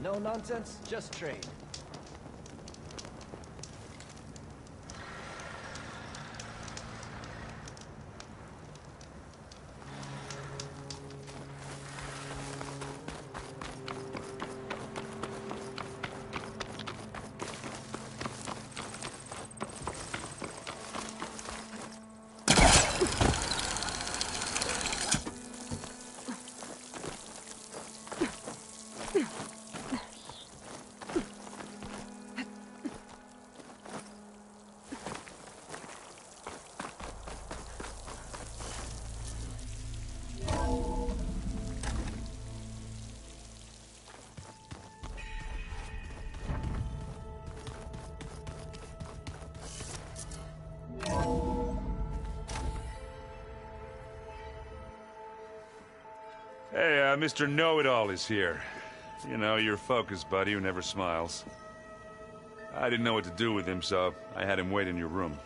No nonsense, just trade. Hey, Mr. Know-It-All is here. You know, your focus buddy who never smiles. I didn't know what to do with him, so I had him wait in your room.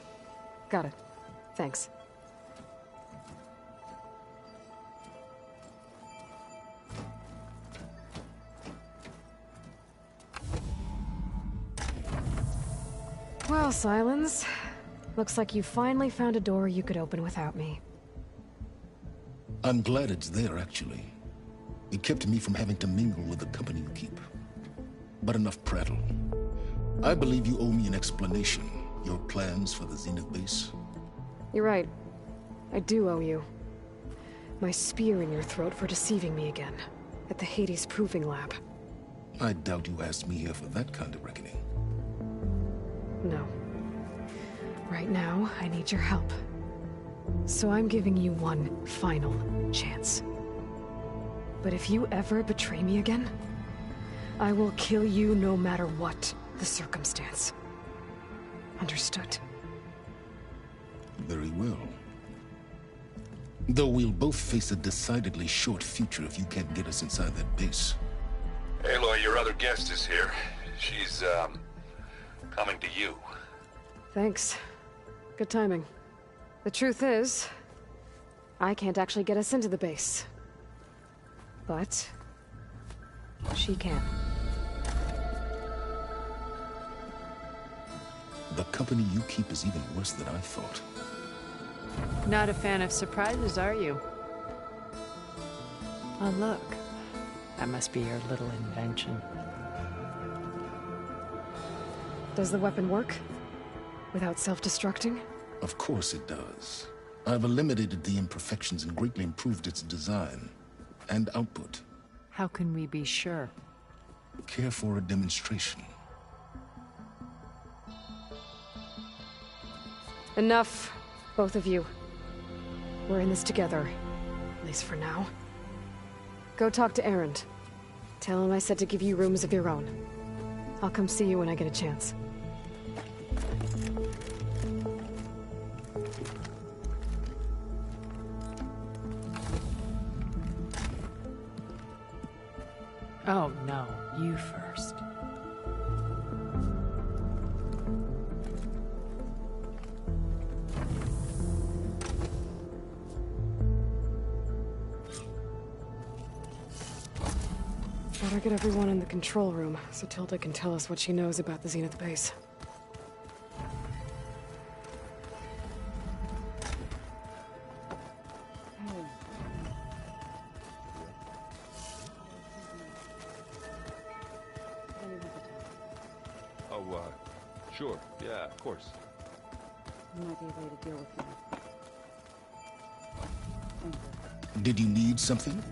Got it. Thanks. Well, Silence. Looks like you finally found a door you could open without me. I'm glad it's there, actually. It kept me from having to mingle with the company you keep. But enough prattle. I believe you owe me an explanation. Your plans for the Zenith base? You're right. I do owe you. My spear in your throat for deceiving me again. At the Hades Proving Lab. I doubt you asked me here for that kind of reckoning. No. Right now, I need your help. So I'm giving you one final chance. But if you ever betray me again, I will kill you no matter what the circumstance. Understood? Very well. Though we'll both face a decidedly short future if you can't get us inside that base. Aloy, your other guest is here. She's, coming to you. Thanks. Good timing. The truth is, I can't actually get us into the base. But she can. The company you keep is even worse than I thought. Not a fan of surprises, are you? Oh, look. That must be your little invention. Does the weapon work? Without self-destructing? Of course it does. I've eliminated the imperfections and greatly improved its design and output. How can we be sure? Care for a demonstration? Enough, both of you. We're in this together, at least for now. Go talk to Erend. Tell him I said to give you rooms of your own. I'll come see you when I get a chance. Oh, no. You first. Better get everyone in the control room, so Tilda can tell us what she knows about the Zenith base. Sure. Yeah, of course. Might be a way to deal with you. Thank you. Did you need something?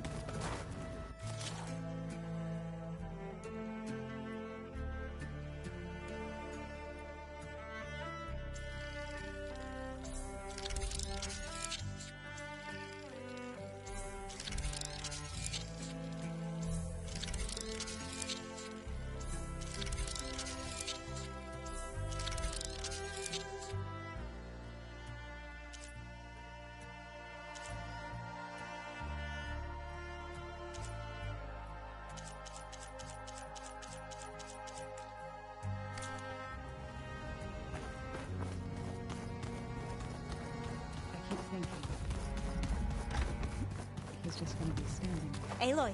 He's just gonna be standing there. Aloy,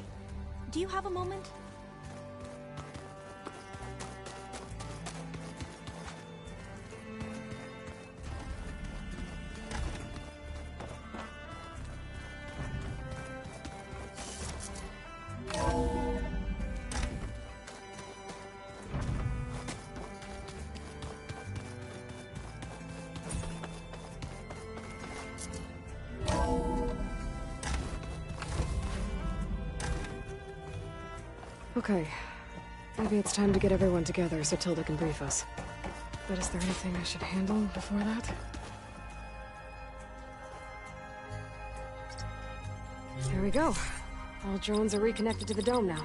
do you have a moment? Okay. Maybe it's time to get everyone together so Tilda can brief us. But is there anything I should handle before that? There we go. All drones are reconnected to the dome now.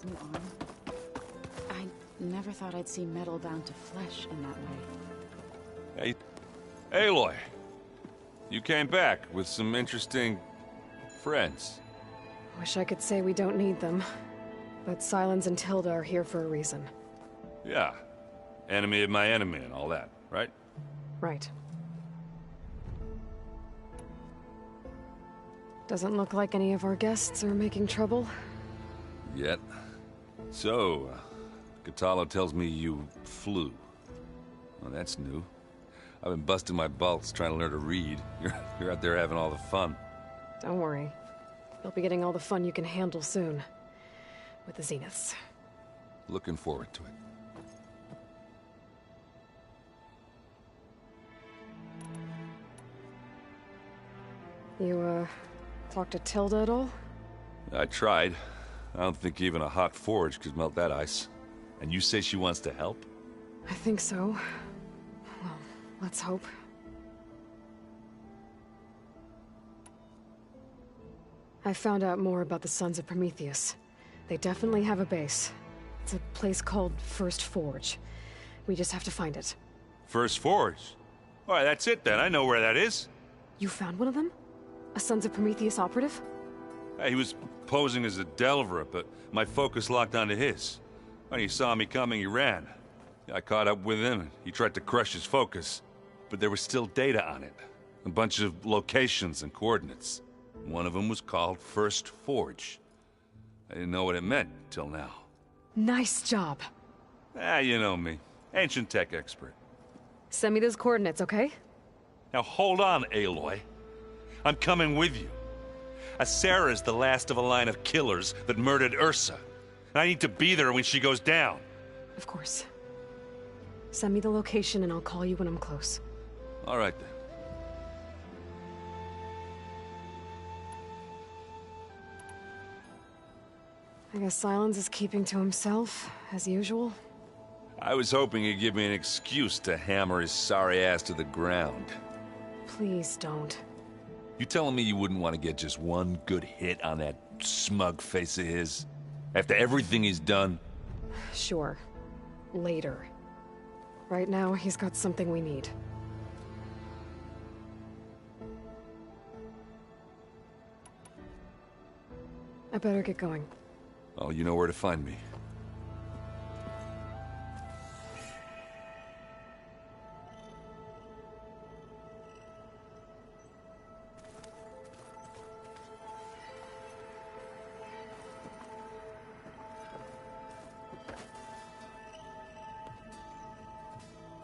New arm? I never thought I'd see metal bound to flesh in that way. Hey, Aloy. You came back with some interesting friends. Wish I could say we don't need them. But Silence and Tilda are here for a reason. Yeah. Enemy of my enemy and all that, right? Right. Doesn't look like any of our guests are making trouble. Yet. So, Katala tells me you flew. Well, that's new. I've been busting my balls trying to learn to read. You're out there having all the fun. Don't worry. You'll be getting all the fun you can handle soon. With the Zeniths. Looking forward to it. You, talked to Tilda at all? I tried. I don't think even a hot forge could melt that ice. And you say she wants to help? I think so. Well, let's hope. I found out more about the Sons of Prometheus. They definitely have a base. It's a place called First Forge. We just have to find it. First Forge? Alright, that's it then. I know where that is. You found one of them? A Sons of Prometheus operative? He was posing as a Delver, but my focus locked onto his. When he saw me coming, he ran. I caught up with him, and he tried to crush his focus. But there was still data on it. A bunch of locations and coordinates. One of them was called First Forge. I didn't know what it meant till now. Nice job. You know me. Ancient tech expert. Send me those coordinates, okay? Now hold on, Aloy. I'm coming with you. Sarah's the last of a line of killers that murdered Ursa. I need to be there when she goes down. Of course. Send me the location and I'll call you when I'm close. All right, then. I guess Silence is keeping to himself, as usual. I was hoping he'd give me an excuse to hammer his sorry ass to the ground. Please don't. You telling me you wouldn't want to get just one good hit on that smug face of his? After everything he's done? Sure. Later. Right now, he's got something we need. I better get going. Oh, you know where to find me.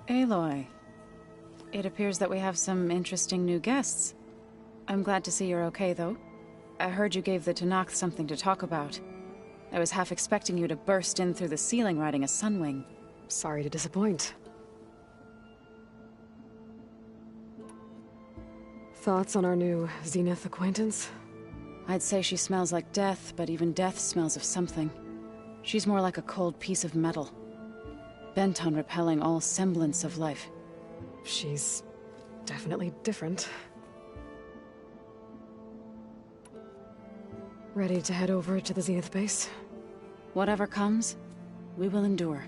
Aloy, it appears that we have some interesting new guests. I'm glad to see you're okay, though. I heard you gave the Tenakth something to talk about. I was half expecting you to burst in through the ceiling riding a sunwing. Sorry to disappoint. Thoughts on our new Zenith acquaintance? I'd say she smells like death, but even death smells of something. She's more like a cold piece of metal. Bent on repelling all semblance of life. She's definitely different. Ready to head over to the Zenith base? Whatever comes, we will endure.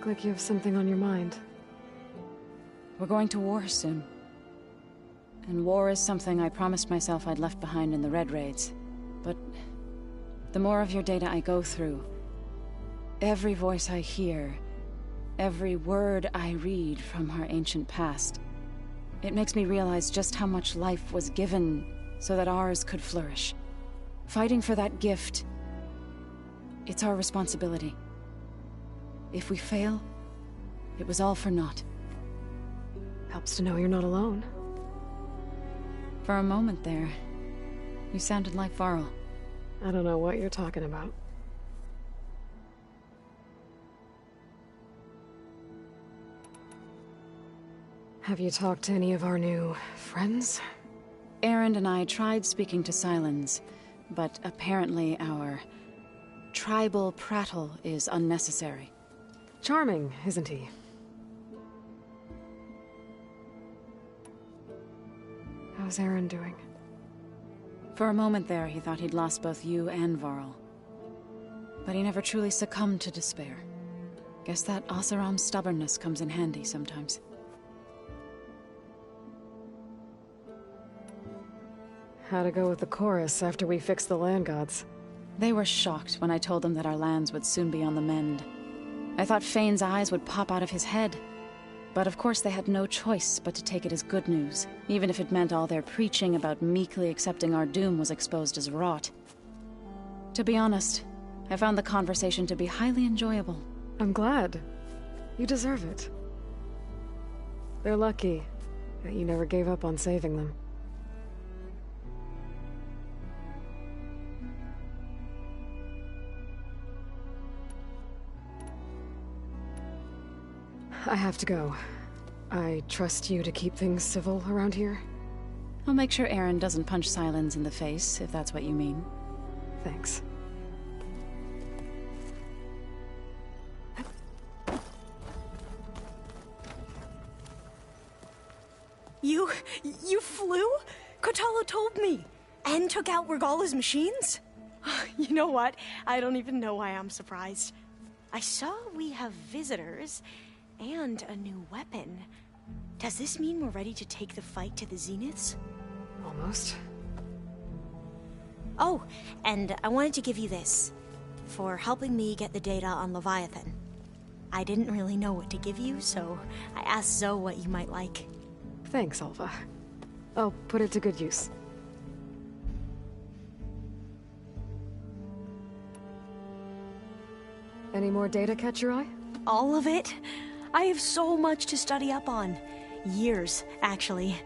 look like you have something on your mind. We're going to war soon. And war is something I promised myself I'd left behind in the Red Raids. But the more of your data I go through, every voice I hear, every word I read from our ancient past, it makes me realize just how much life was given so that ours could flourish. Fighting for that gift, it's our responsibility. If we fail, it was all for naught. Helps to know you're not alone. For a moment there, you sounded like Varl. I don't know what you're talking about. Have you talked to any of our new friends? Erend and I tried speaking to Sylens, but apparently our tribal prattle is unnecessary. Charming, isn't he? How's Aaron doing? For a moment there, he thought he'd lost both you and Varl. But he never truly succumbed to despair. Guess that Oseram's stubbornness comes in handy sometimes. How'd it go with the chorus after we fixed the land gods? They were shocked when I told them that our lands would soon be on the mend. I thought Fane's eyes would pop out of his head. But of course they had no choice but to take it as good news, even if it meant all their preaching about meekly accepting our doom was exposed as rot. To be honest, I found the conversation to be highly enjoyable. I'm glad. You deserve it. They're lucky that you never gave up on saving them. I have to go. I trust you to keep things civil around here. I'll make sure Erend doesn't punch Sylens in the face, if that's what you mean. Thanks. You flew? Kotalo told me. And took out Regala's machines? You know what? I don't even know why I'm surprised. I saw we have visitors and a new weapon. Does this mean we're ready to take the fight to the Zeniths? Almost. Oh, and I wanted to give you this, for helping me get the data on Leviathan. I didn't really know what to give you, so I asked Zoe what you might like. Thanks, Alva. I'll put it to good use. Any more data catch your eye? All of it? I have so much to study up on. Years, actually.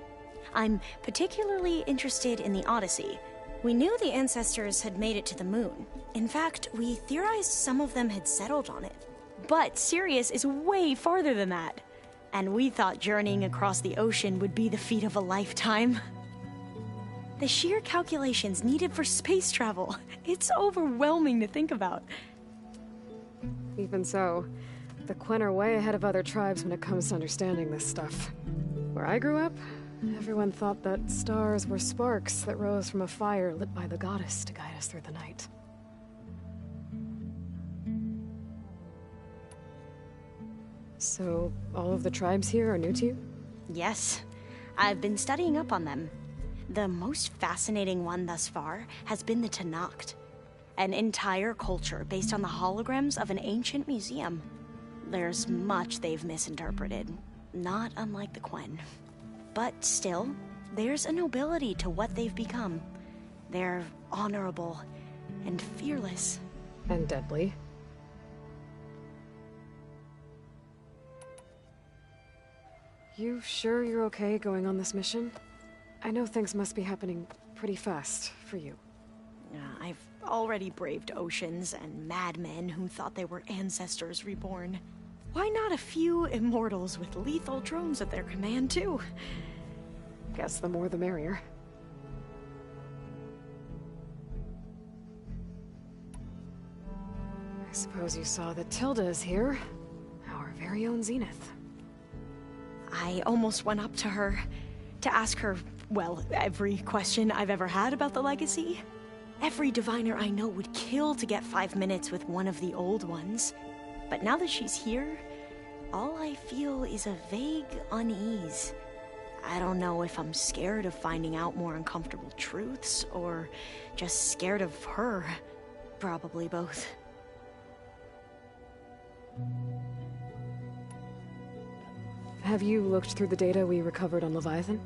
I'm particularly interested in the Odyssey. We knew the ancestors had made it to the moon. In fact, we theorized some of them had settled on it. But Sirius is way farther than that. And we thought journeying across the ocean would be the feat of a lifetime. The sheer calculations needed for space travel, it's overwhelming to think about. Even so, the Quen are way ahead of other tribes when it comes to understanding this stuff. Where I grew up, everyone thought that stars were sparks that rose from a fire lit by the goddess to guide us through the night. So, all of the tribes here are new to you? Yes, I've been studying up on them. The most fascinating one thus far has been the Tenakth, an entire culture based on the holograms of an ancient museum. There's much they've misinterpreted, not unlike the Quen. But still, there's a nobility to what they've become. They're honorable and fearless. And deadly. You sure you're okay going on this mission? I know things must be happening pretty fast for you. I've already braved oceans and madmen who thought they were ancestors reborn. Why not a few immortals with lethal drones at their command, too? Guess the more the merrier. I suppose you saw that Tilda is here. Our very own Zenith. I almost went up to her to ask her, well, every question I've ever had about the legacy. Every diviner I know would kill to get 5 minutes with one of the old ones. But now that she's here, all I feel is a vague unease. I don't know if I'm scared of finding out more uncomfortable truths, or just scared of her. Probably both. Have you looked through the data we recovered on Leviathan?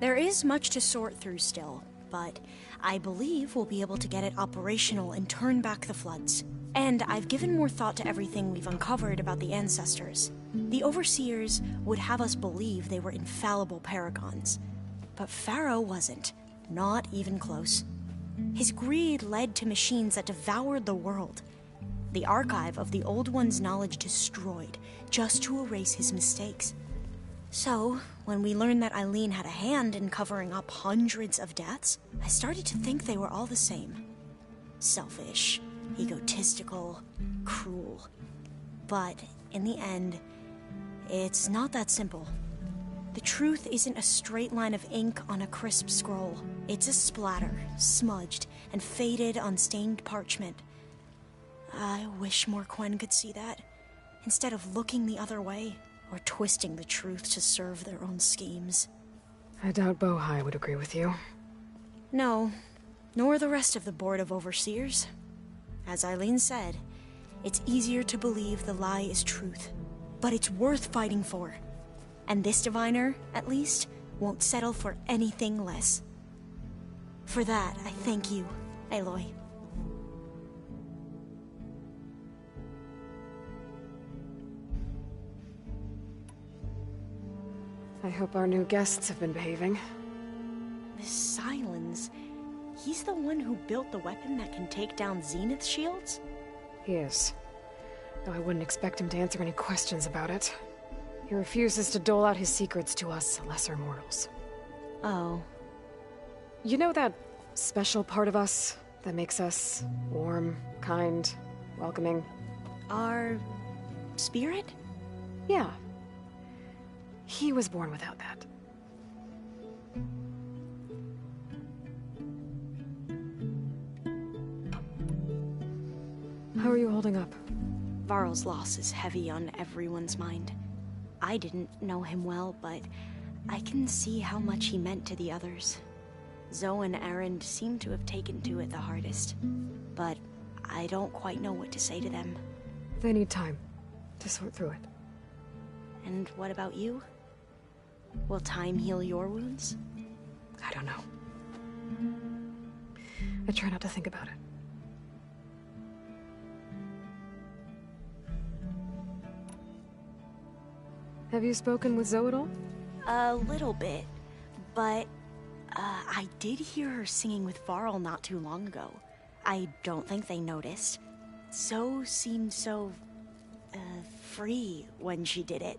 There is much to sort through still, but I believe we'll be able to get it operational and turn back the floods. And I've given more thought to everything we've uncovered about the ancestors. The Overseers would have us believe they were infallible paragons. But Pharaoh wasn't. Not even close. His greed led to machines that devoured the world. The archive of the Old One's knowledge destroyed, just to erase his mistakes. So, when we learned that Eileen had a hand in covering up hundreds of deaths, I started to think they were all the same. Selfish, egotistical, cruel. But, in the end, it's not that simple. The truth isn't a straight line of ink on a crisp scroll. It's a splatter, smudged, and faded on stained parchment. I wish more Quen could see that, instead of looking the other way, or twisting the truth to serve their own schemes. I doubt Bohai would agree with you. No, nor the rest of the Board of Overseers. As Eileen said, it's easier to believe the lie is truth, but it's worth fighting for. And this diviner, at least, won't settle for anything less. For that, I thank you, Aloy. I hope our new guests have been behaving. This Silence, he's the one who built the weapon that can take down Zenith shields? He is. Though I wouldn't expect him to answer any questions about it. He refuses to dole out his secrets to us lesser mortals. Oh. You know that special part of us that makes us warm, kind, welcoming? Our spirit? Yeah. He was born without that. How are you holding up? Varl's loss is heavy on everyone's mind. I didn't know him well, but I can see how much he meant to the others. Zoe and Aaron seem to have taken to it the hardest, but I don't quite know what to say to them. They need time to sort through it. And what about you? Will time heal your wounds? I don't know. I try not to think about it. Have you spoken with Zoe at all? A little bit, but I did hear her singing with Varl not too long ago. I don't think they noticed. Zoe seemed so free when she did it.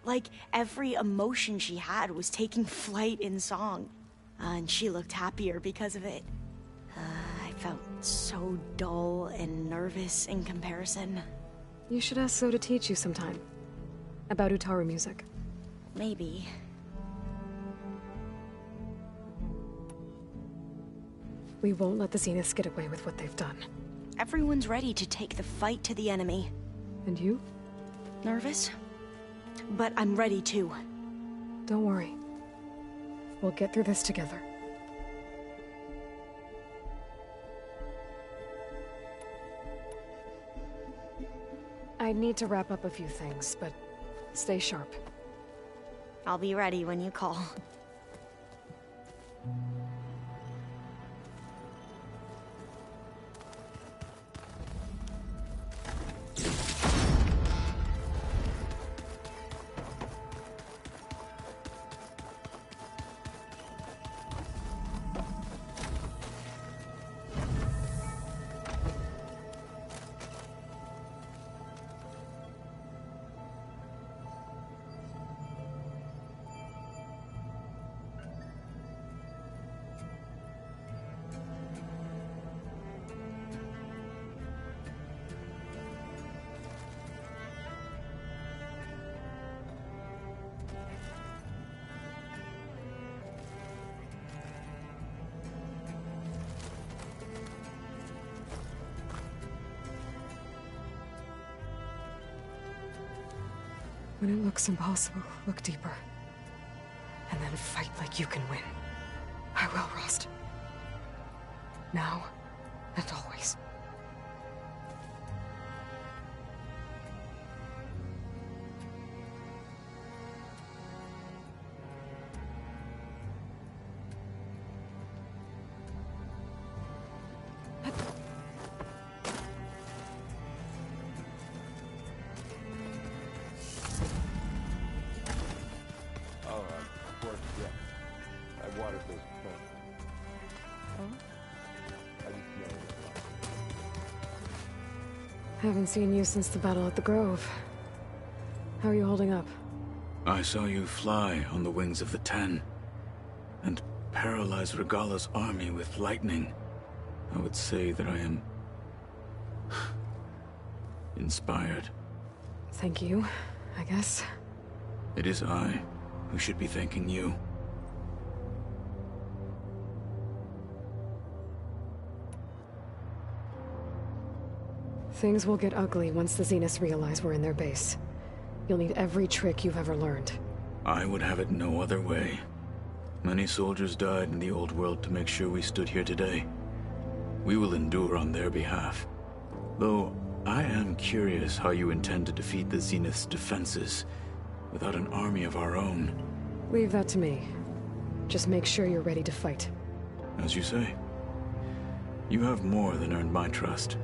Like every emotion she had was taking flight in song. And she looked happier because of it. I felt so dull and nervous in comparison. You should ask Zoe to teach you sometime. About Utaru music. Maybe. We won't let the Zeniths get away with what they've done. Everyone's ready to take the fight to the enemy. And you? Nervous? But I'm ready too. Don't worry. We'll get through this together. I need to wrap up a few things, but stay sharp. I'll be ready when you call. When it looks impossible, look deeper. And then fight like you can win. I will, Rost. Now and always. Haven't seen you since the battle at the Grove. How are you holding up? I saw you fly on the wings of the Ten, and paralyze Regala's army with lightning. I would say that I am inspired. Thank you, I guess. It is I who should be thanking you. Things will get ugly once the Zeniths realize we're in their base. You'll need every trick you've ever learned. I would have it no other way. Many soldiers died in the old world to make sure we stood here today. We will endure on their behalf. Though, I am curious how you intend to defeat the Zenith's defenses without an army of our own. Leave that to me. Just make sure you're ready to fight. As you say. You have more than earned my trust.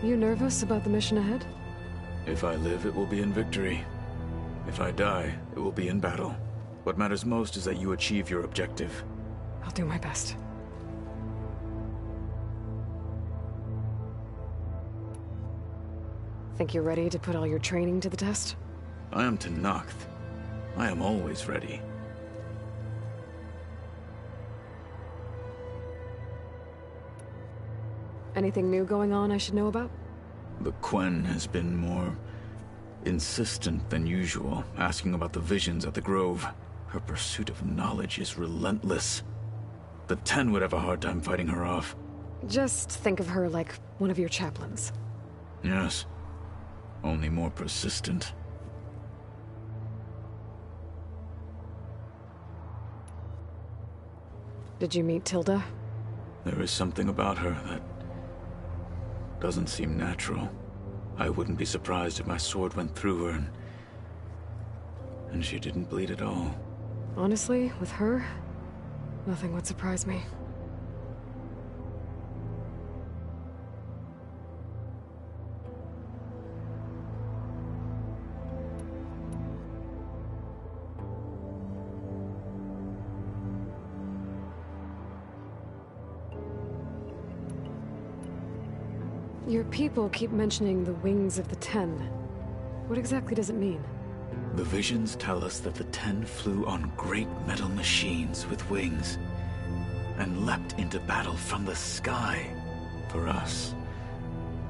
You nervous about the mission ahead? If I live, it will be in victory. If I die, it will be in battle. What matters most is that you achieve your objective. I'll do my best. Think you're ready to put all your training to the test? I am Tenakth. I am always ready. Anything new going on I should know about? The Quen has been more insistent than usual, asking about the visions at the Grove. Her pursuit of knowledge is relentless. The Ten would have a hard time fighting her off. Just think of her like one of your chaplains. Yes. Only more persistent. Did you meet Tilda? There is something about her that doesn't seem natural. I wouldn't be surprised if my sword went through her and she didn't bleed at all. Honestly, with her, nothing would surprise me. Your people keep mentioning the wings of the Ten. What exactly does it mean? The visions tell us that the Ten flew on great metal machines with wings and leapt into battle from the sky. For us,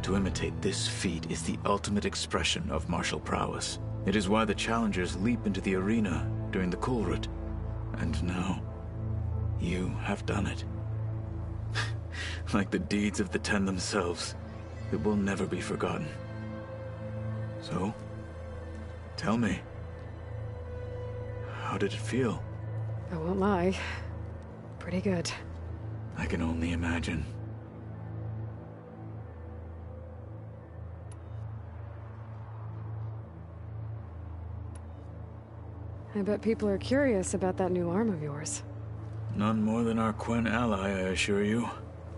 to imitate this feat is the ultimate expression of martial prowess. It is why the challengers leap into the arena during the Kulrut. And now, you have done it. Like the deeds of the Ten themselves. It will never be forgotten. So, tell me, how did it feel? I won't lie. Pretty good. I can only imagine. I bet people are curious about that new arm of yours. None more than our Quen ally, I assure you.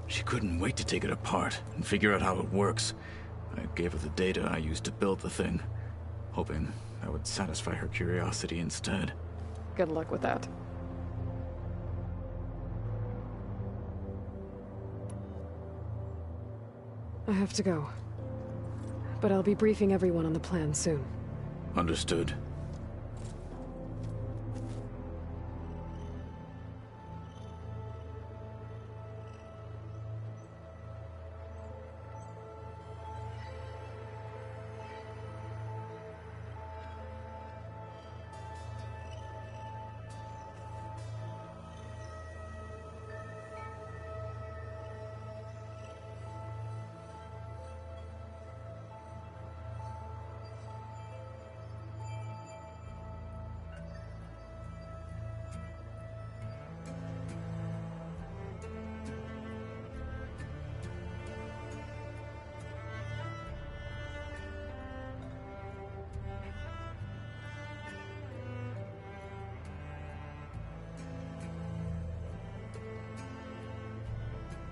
She couldn't wait to take it apart and figure out how it works. I gave her the data I used to build the thing, hoping that would satisfy her curiosity instead. Good luck with that. I have to go. But I'll be briefing everyone on the plan soon. Understood.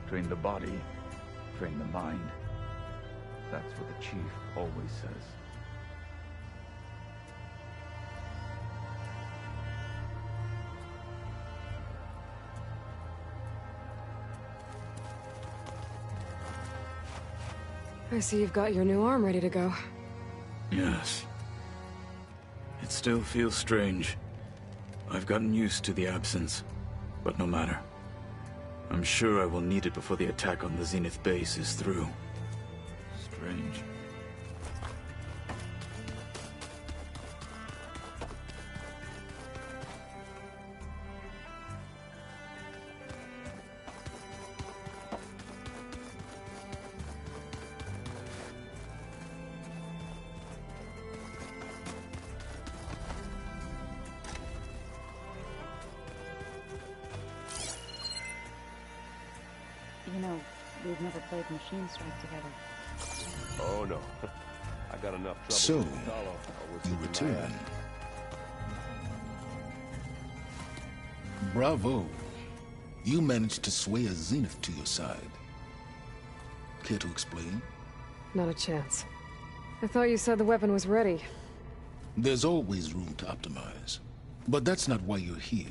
Train the body, train the mind. That's what the chief always says. I see you've got your new arm ready to go. Yes. It still feels strange. I've gotten used to the absence, but no matter. I'm sure I will need it before the attack on the Zenith base is through. Strange. You know, we've never played Machine Strike together. Oh no. I got enough trouble So, with Aloy. I was you kicking my return. ass. Bravo. You managed to sway a Zenith to your side. Care to explain? Not a chance. I thought you said the weapon was ready. There's always room to optimize. But that's not why you're here.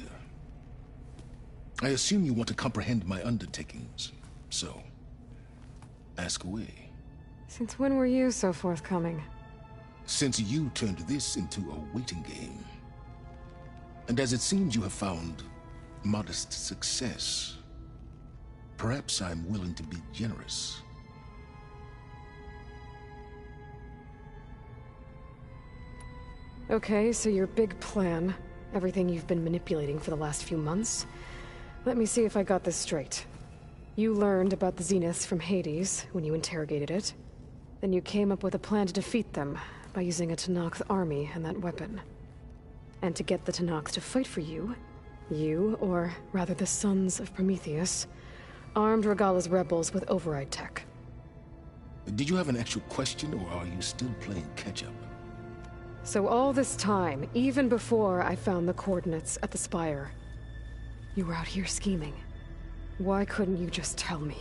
I assume you want to comprehend my undertakings. So, ask away. Since when were you so forthcoming? Since you turned this into a waiting game. And as it seems you have found modest success, perhaps I'm willing to be generous. Okay, so your big plan, everything you've been manipulating for the last few months. Let me see if I got this straight. You learned about the Zeniths from Hades when you interrogated it. Then you came up with a plan to defeat them by using a Tenakth army and that weapon. And to get the Tenakth to fight for you, or rather the Sons of Prometheus, armed Regalla's rebels with override tech. Did you have an actual question, or are you still playing catch-up? So all this time, even before I found the coordinates at the Spire, you were out here scheming. Why couldn't you just tell me?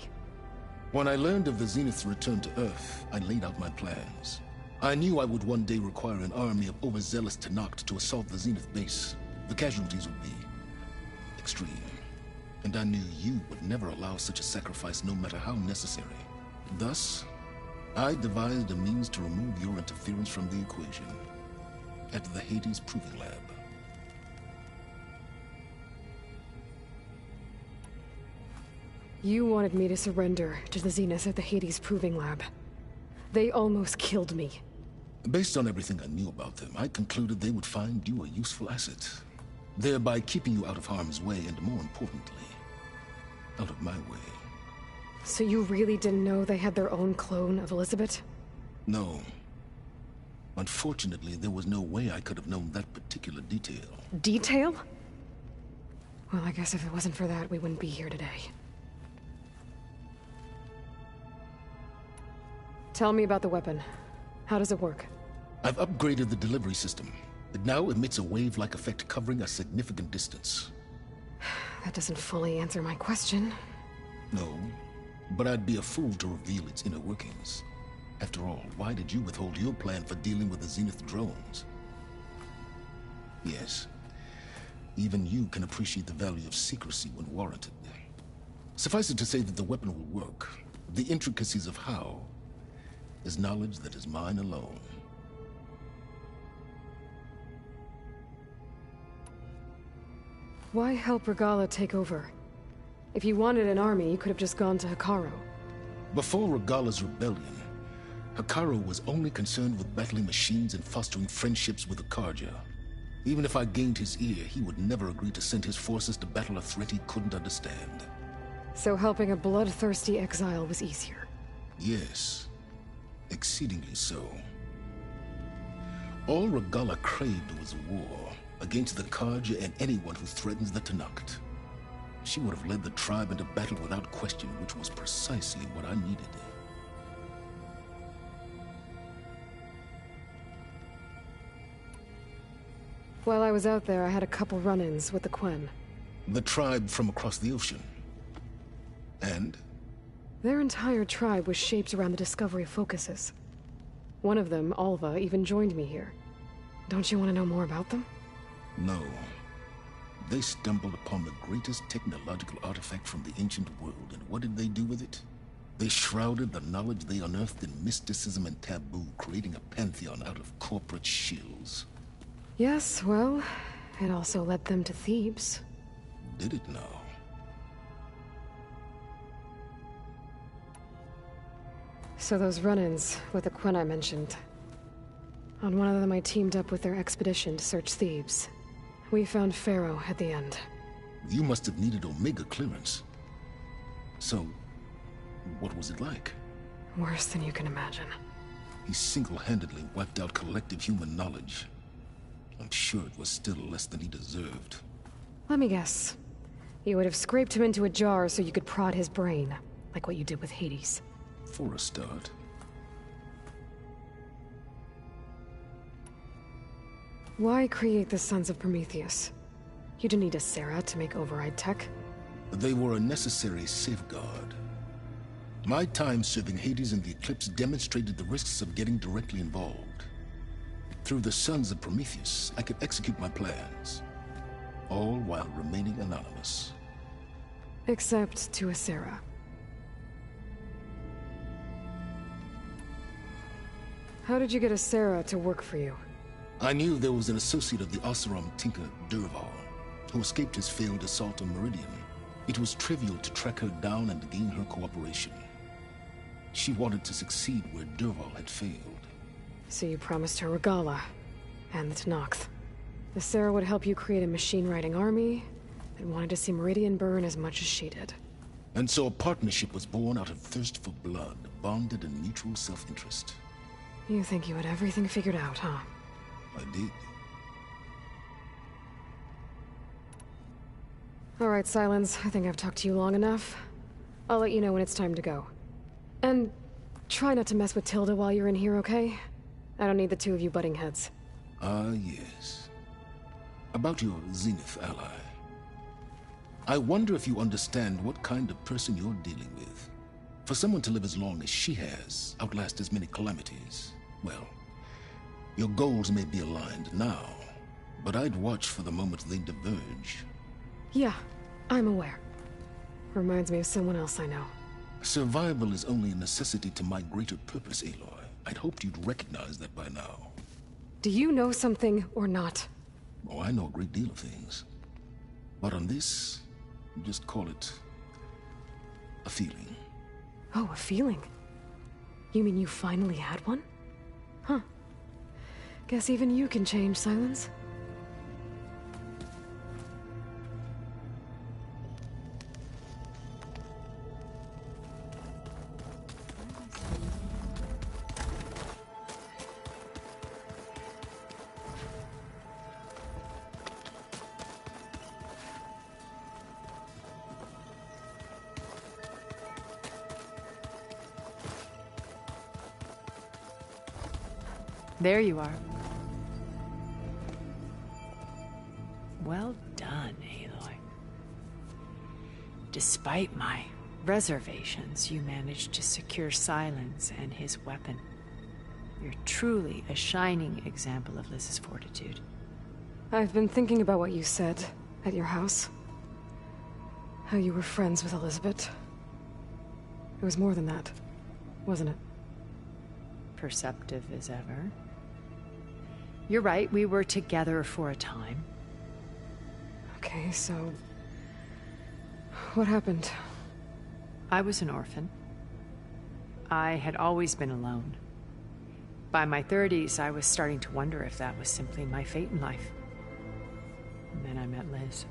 When I learned of the Zenith's return to Earth, I laid out my plans. I knew I would one day require an army of overzealous Tenakth to assault the Zenith base. The casualties would be extreme. And I knew you would never allow such a sacrifice, no matter how necessary. Thus, I devised a means to remove your interference from the equation at the Hades Proving Lab. You wanted me to surrender to the Zeniths at the Hades Proving Lab. They almost killed me. Based on everything I knew about them, I concluded they would find you a useful asset, thereby keeping you out of harm's way and, more importantly, out of my way. So you really didn't know they had their own clone of Elizabeth? No. Unfortunately, there was no way I could have known that particular detail. Detail? Well, I guess if it wasn't for that, we wouldn't be here today. Tell me about the weapon. How does it work? I've upgraded the delivery system. It now emits a wave-like effect covering a significant distance. That doesn't fully answer my question. No, but I'd be a fool to reveal its inner workings. After all, why did you withhold your plan for dealing with the Zenith drones? Yes, even you can appreciate the value of secrecy when warranted. Suffice it to say that the weapon will work. The intricacies of how is knowledge that is mine alone. Why help Regalla take over? If you wanted an army, you could have just gone to Hekarro. Before Regalla's rebellion, Hekarro was only concerned with battling machines and fostering friendships with the Karja. Even if I gained his ear, he would never agree to send his forces to battle a threat he couldn't understand. So helping a bloodthirsty exile was easier. Yes, exceedingly so. All Regalla craved was war against the Karja and anyone who threatens the Tenakth. She would have led the tribe into battle without question, which was precisely what I needed. While I was out there, I had a couple run-ins with the Quen. The tribe from across the ocean. And Their entire tribe was shaped around the Discovery focuses. One of them, Alva, even joined me here. Don't you want to know more about them? No. They stumbled upon the greatest technological artifact from the ancient world, and what did they do with it? They shrouded the knowledge they unearthed in mysticism and taboo, creating a pantheon out of corporate shills. Yes, well, it also led them to Thebes. Did it now? So those run-ins with the Quen I mentioned. On one of them I teamed up with their expedition to search Thebes. We found Pharaoh at the end. You must have needed Omega clearance. So, what was it like? Worse than you can imagine. He single-handedly wiped out collective human knowledge. I'm sure it was still less than he deserved. Let me guess. You would have scraped him into a jar so you could prod his brain, like what you did with Hades. For a start. Why create the Sons of Prometheus? You didn't need a Sarah to make override tech. They were a necessary safeguard. My time serving Hades in the Eclipse demonstrated the risks of getting directly involved. Through the Sons of Prometheus, I could execute my plans, all while remaining anonymous. Except to a Sarah. How did you get a Sarah to work for you? I knew there was an associate of the Oseram tinker, Durval, who escaped his failed assault on Meridian. It was trivial to track her down and gain her cooperation. She wanted to succeed where Durval had failed. So you promised her Regala, and the Tenakth. The Sarah would help you create a machine-riding army that wanted to see Meridian burn as much as she did. And so a partnership was born out of thirst for blood, bonded in mutual self-interest. You think you had everything figured out, huh? I did. All right, Silence. I think I've talked to you long enough. I'll let you know when it's time to go. And try not to mess with Tilda while you're in here, okay? I don't need the two of you butting heads. Ah, yes. About your Zenith ally. I wonder if you understand what kind of person you're dealing with. For someone to live as long as she has, outlast as many calamities, well, your goals may be aligned now, but I'd watch for the moment they diverge. Yeah, I'm aware. Reminds me of someone else I know. Survival is only a necessity to my greater purpose, Aloy. I'd hoped you'd recognize that by now. Do you know something or not? Oh, I know a great deal of things. But on this, just call it a feeling. Oh, a feeling? You mean you finally had one? Huh. Guess even you can change, Silence. There you are. Well done, Aloy. Despite my reservations, you managed to secure Silence and his weapon. You're truly a shining example of Liz's fortitude. I've been thinking about what you said at your house. How you were friends with Elizabeth. It was more than that, wasn't it? Perceptive as ever. You're right, we were together for a time. Okay, so... what happened? I was an orphan. I had always been alone. By my 30s, I was starting to wonder if that was simply my fate in life. And then I met Liz.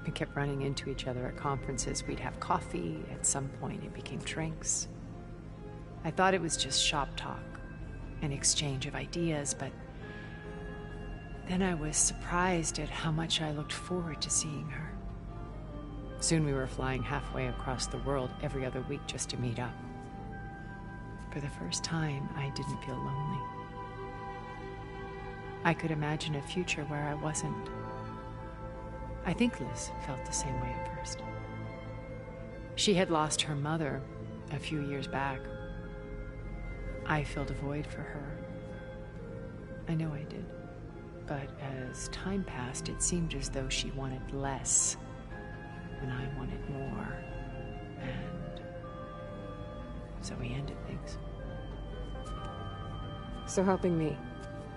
We kept running into each other at conferences. We'd have coffee. At some point, it became drinks. I thought it was just shop talk, an exchange of ideas, but then I was surprised at how much I looked forward to seeing her. Soon we were flying halfway across the world every other week just to meet up. For the first time, I didn't feel lonely. I could imagine a future where I wasn't. I think Liz felt the same way at first. She had lost her mother a few years back. I filled a void for her. I know I did. But as time passed, it seemed as though she wanted less, and I wanted more. And so we ended things. So helping me,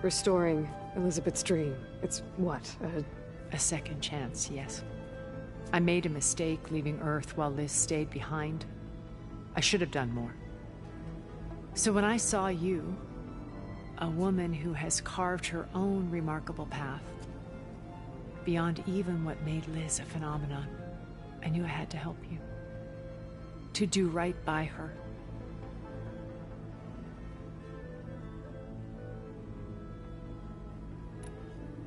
restoring Elizabeth's dream, it's what, a second chance, yes. I made a mistake leaving Earth while Liz stayed behind. I should have done more. So when I saw you, a woman who has carved her own remarkable path, beyond even what made Liz a phenomenon, I knew I had to help you. To do right by her.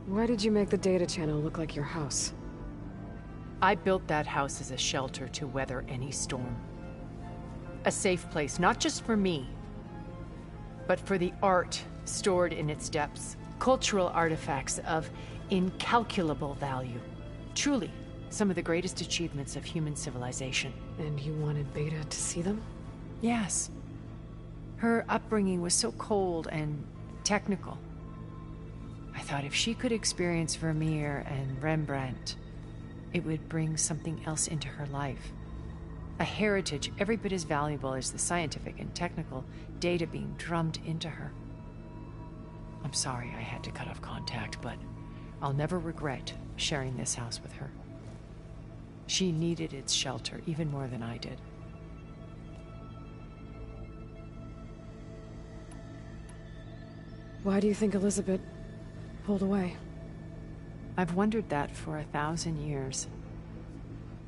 Why did you make the data channel look like your house? I built that house as a shelter to weather any storm. A safe place, not just for me, but for the art stored in its depths. Cultural artifacts of incalculable value. Truly, some of the greatest achievements of human civilization. And you wanted Beta to see them? Yes. Her upbringing was so cold and technical. I thought if she could experience Vermeer and Rembrandt, it would bring something else into her life. A heritage every bit as valuable as the scientific and technical data being drummed into her. I'm sorry I had to cut off contact, but I'll never regret sharing this house with her. She needed its shelter even more than I did. Why do you think Elizabeth pulled away? I've wondered that for 1,000 years.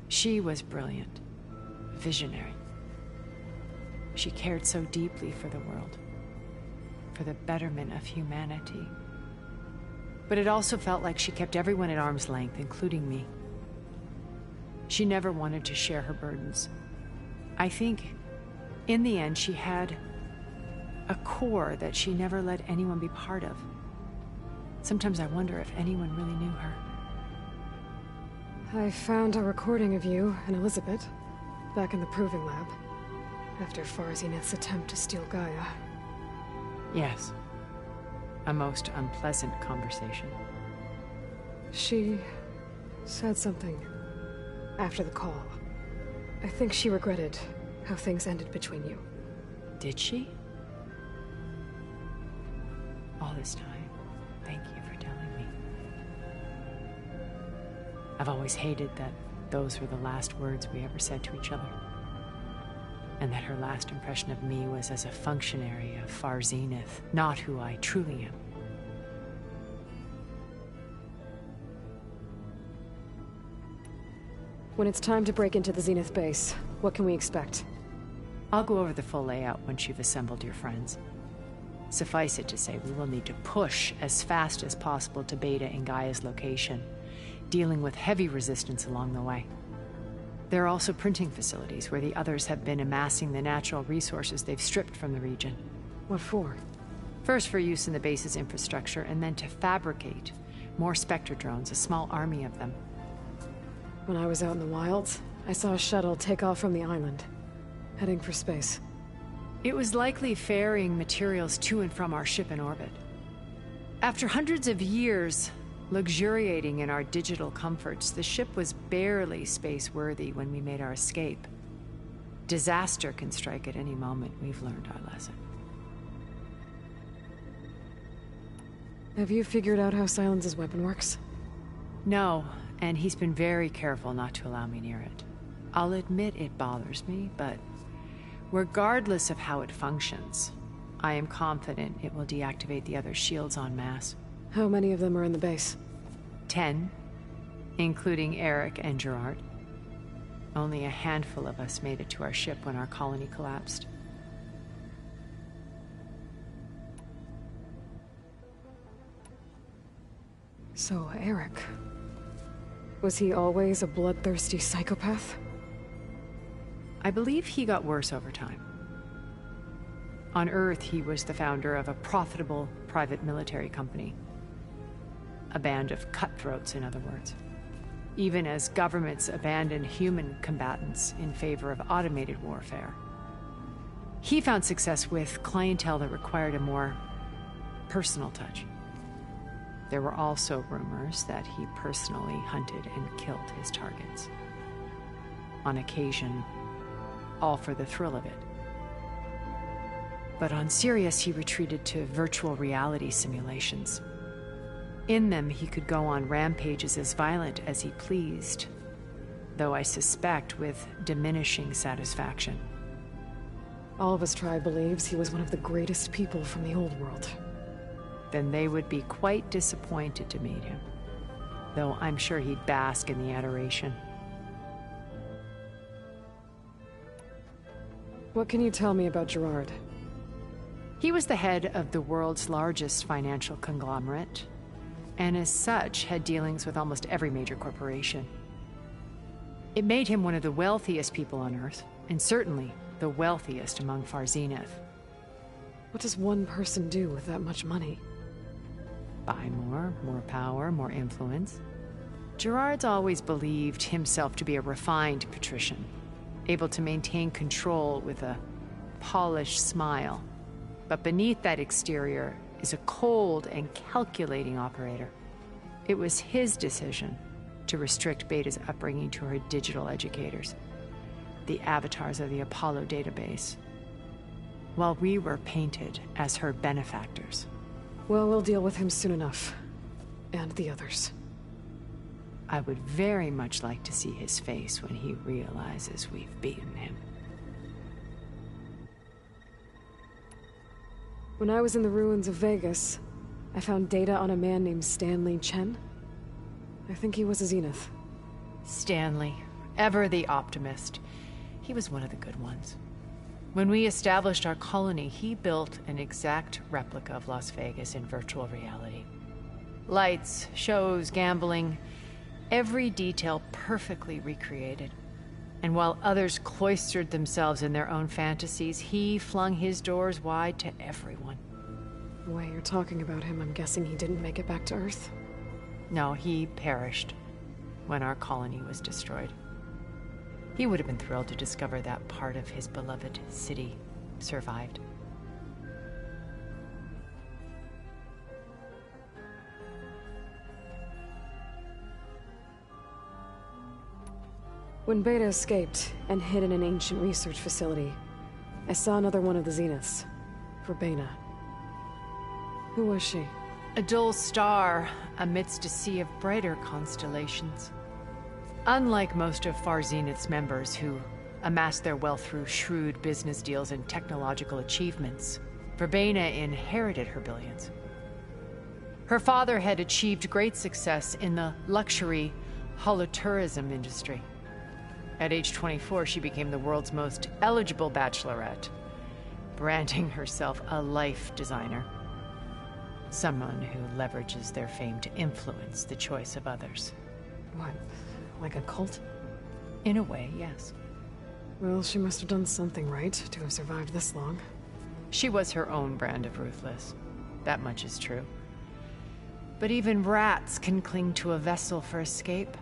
She was brilliant, visionary. She cared so deeply for the world, for the betterment of humanity. But it also felt like she kept everyone at arm's length, including me. She never wanted to share her burdens. I think, in the end, she had a core that she never let anyone be part of. Sometimes I wonder if anyone really knew her. I found a recording of you and Elizabeth back in the proving lab after Farzineth's attempt to steal Gaia. Yes. A most unpleasant conversation. She said something after the call. I think she regretted how things ended between you. Did she? All this time, thank you for telling me. I've always hated that those were the last words we ever said to each other. And that her last impression of me was as a functionary of Far Zenith, not who I truly am. When it's time to break into the Zenith base, what can we expect? I'll go over the full layout once you've assembled your friends. Suffice it to say, we will need to push as fast as possible to Beta and Gaia's location, dealing with heavy resistance along the way. There are also printing facilities where the others have been amassing the natural resources they've stripped from the region. What for? First for use in the base's infrastructure, and then to fabricate more Spectre drones, a small army of them. When I was out in the wilds, I saw a shuttle take off from the island, heading for space. It was likely ferrying materials to and from our ship in orbit. After hundreds of years luxuriating in our digital comforts, the ship was barely space-worthy when we made our escape. Disaster can strike at any moment. We've learned our lesson. Have you figured out how Silence's weapon works? No, and he's been very careful not to allow me near it. I'll admit it bothers me, but regardless of how it functions, I am confident it will deactivate the other shields en masse. How many of them are in the base? 10, including Eric and Gerard. Only a handful of us made it to our ship when our colony collapsed. So, Eric... was he always a bloodthirsty psychopath? I believe he got worse over time. On Earth, he was the founder of a profitable private military company. A band of cutthroats, in other words. even as governments abandoned human combatants in favor of automated warfare. He found success with clientele that required a more personal touch. There were also rumors that he personally hunted and killed his targets. On occasion, all for the thrill of it. But on Sirius, he retreated to virtual reality simulations. In them, he could go on rampages as violent as he pleased, though I suspect with diminishing satisfaction. All of his tribe believes he was one of the greatest people from the old world. Then they would be quite disappointed to meet him, though I'm sure he'd bask in the adoration. What can you tell me about Gerard? He was the head of the world's largest financial conglomerate, and as such had dealings with almost every major corporation. It made him one of the wealthiest people on Earth, and certainly the wealthiest among Far Zenith. What does one person do with that much money? Buy more power, more influence. Gerard's always believed himself to be a refined patrician, able to maintain control with a polished smile. But beneath that exterior is a cold and calculating operator. It was his decision to restrict Beta's upbringing to her digital educators, the avatars of the Apollo database, while we were painted as her benefactors. Well, we'll deal with him soon enough. And the others. I would very much like to see his face when he realizes we've beaten him. When I was in the ruins of Vegas, I found data on a man named Stanley Chen. I think he was a Zenith. Stanley, ever the optimist. He was one of the good ones. When we established our colony, he built an exact replica of Las Vegas in virtual reality. Lights, shows, gambling, every detail perfectly recreated. And while others cloistered themselves in their own fantasies, he flung his doors wide to everyone. The way you're talking about him, I'm guessing he didn't make it back to Earth? No, he perished when our colony was destroyed. He would have been thrilled to discover that part of his beloved city survived. When Beta escaped and hid in an ancient research facility, I saw another one of the Zeniths, Verbena. Who was she? A dull star amidst a sea of brighter constellations. Unlike most of Far Zenith's members who amassed their wealth through shrewd business deals and technological achievements, Verbena inherited her billions. Her father had achieved great success in the luxury holotourism industry. At age 24, she became the world's most eligible bachelorette, branding herself a life designer. Someone who leverages their fame to influence the choice of others. What, like a cult? In a way, yes. Well, she must have done something right to have survived this long. She was her own brand of ruthless. That much is true. But even rats can cling to a vessel for escape.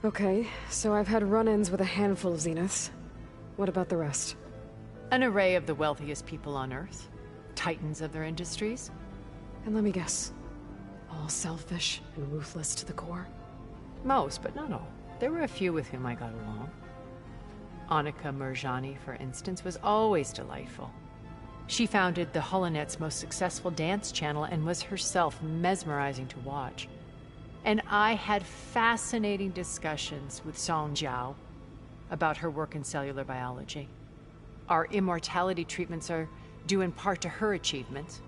Okay, so I've had run-ins with a handful of Zeniths. What about the rest? An array of the wealthiest people on Earth. Titans of their industries. And let me guess. All selfish and ruthless to the core? Most, but not all. There were a few with whom I got along. Annika Murjani, for instance, was always delightful. She founded the HoloNet's most successful dance channel and was herself mesmerizing to watch. And I had fascinating discussions with Song Jiao about her work in cellular biology. Our immortality treatments are due in part to her achievements.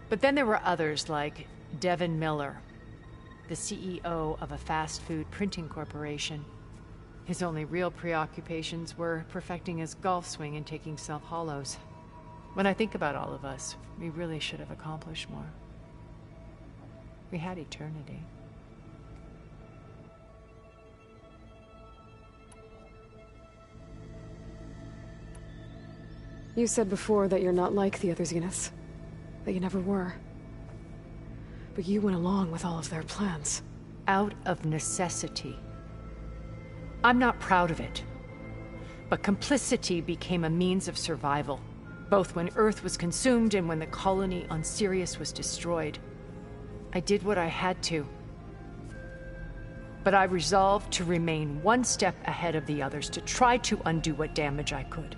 But then there were others like Devin Miller, the CEO of a fast food printing corporation. His only real preoccupations were perfecting his golf swing and taking self-hollows. When I think about all of us, we really should have accomplished more. We had eternity. You said before that you're not like the other Zeniths. That you never were. But you went along with all of their plans. Out of necessity. I'm not proud of it. But complicity became a means of survival, both when Earth was consumed and when the colony on Sirius was destroyed. I did what I had to. But I resolved to remain one step ahead of the others, to try to undo what damage I could.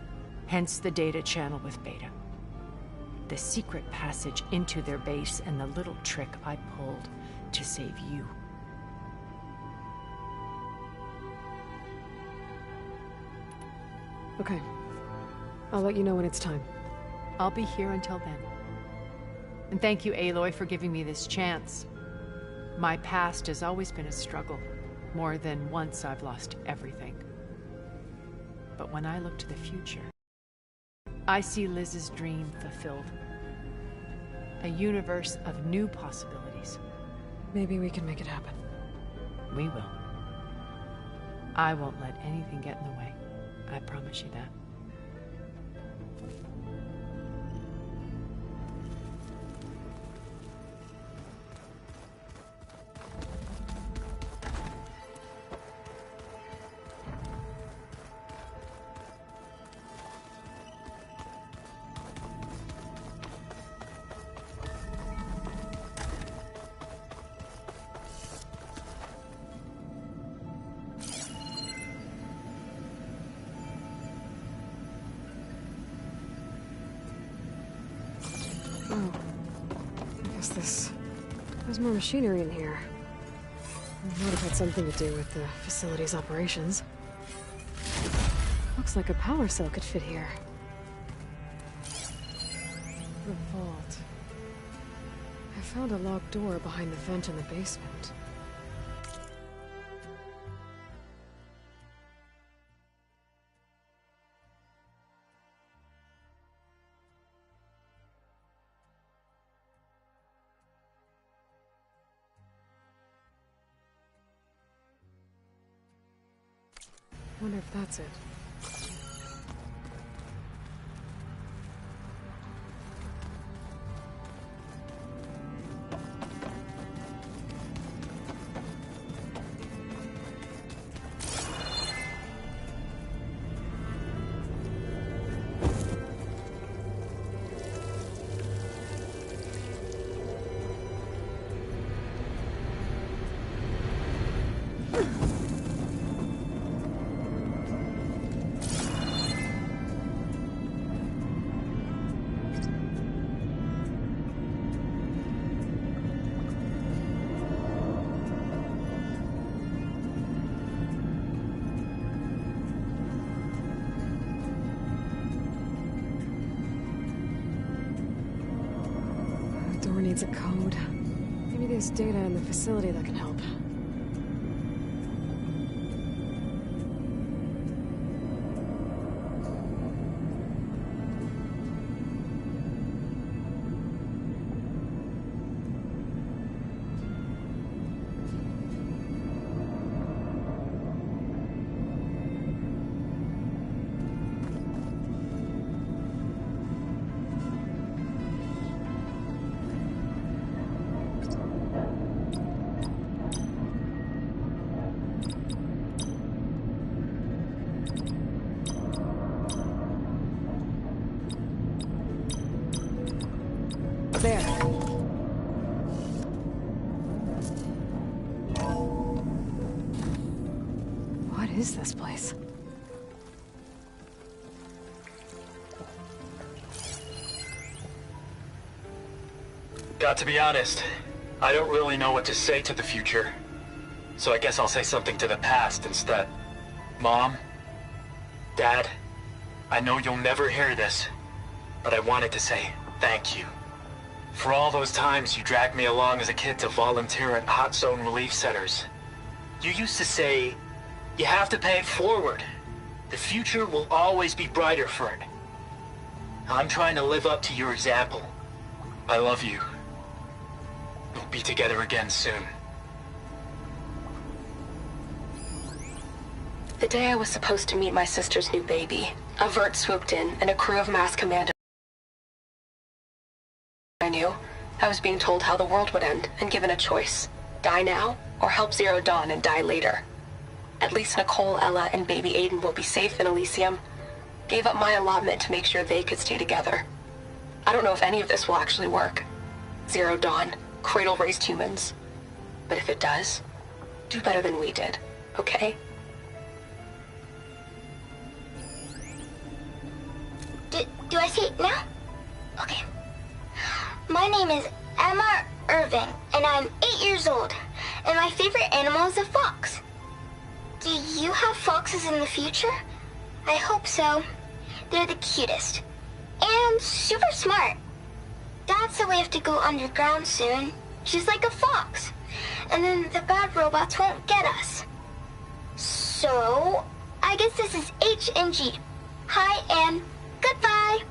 Hence the data channel with Beta. The secret passage into their base and the little trick I pulled to save you. Okay. I'll let you know when it's time. I'll be here until then. And thank you, Aloy, for giving me this chance. My past has always been a struggle. More than once I've lost everything. But when I look to the future, I see Liz's dream fulfilled. A universe of new possibilities. Maybe we can make it happen. We will. I won't let anything get in the way. I promise you that. Oh. I guess there's more machinery in here. It might have had something to do with the facility's operations. Looks like a power cell could fit here. The vault. I found a locked door behind the vent in the basement. Wonder if that's it. Needs a code. Maybe there's data in the facility that can help. There. What is this place? Got to be honest, I don't really know what to say to the future. So I guess I'll say something to the past instead. Mom, Dad, I know you'll never hear this, but I wanted to say thank you. For all those times you dragged me along as a kid to volunteer at hot zone relief centers. You used to say, you have to pay it forward. The future will always be brighter for it. I'm trying to live up to your example. I love you. We'll be together again soon. The day I was supposed to meet my sister's new baby, a vert swooped in and a crew of mass commandos I knew I was being told how the world would end and given a choice. Die now, or help Zero Dawn and die later. At least Nicole, Ella, and baby Aiden will be safe in Elysium. Gave up my allotment to make sure they could stay together. I don't know if any of this will actually work. Zero Dawn, cradle-raised humans. But if it does, do better than we did, okay? Do I say it now? Okay. My name is Emma Irving, and I'm 8 years old, and my favorite animal is a fox. Do you have foxes in the future? I hope so. They're the cutest. And super smart. Dad said we have to go underground soon, just like a fox. And then the bad robots won't get us. So, I guess this is H and G. Hi and goodbye.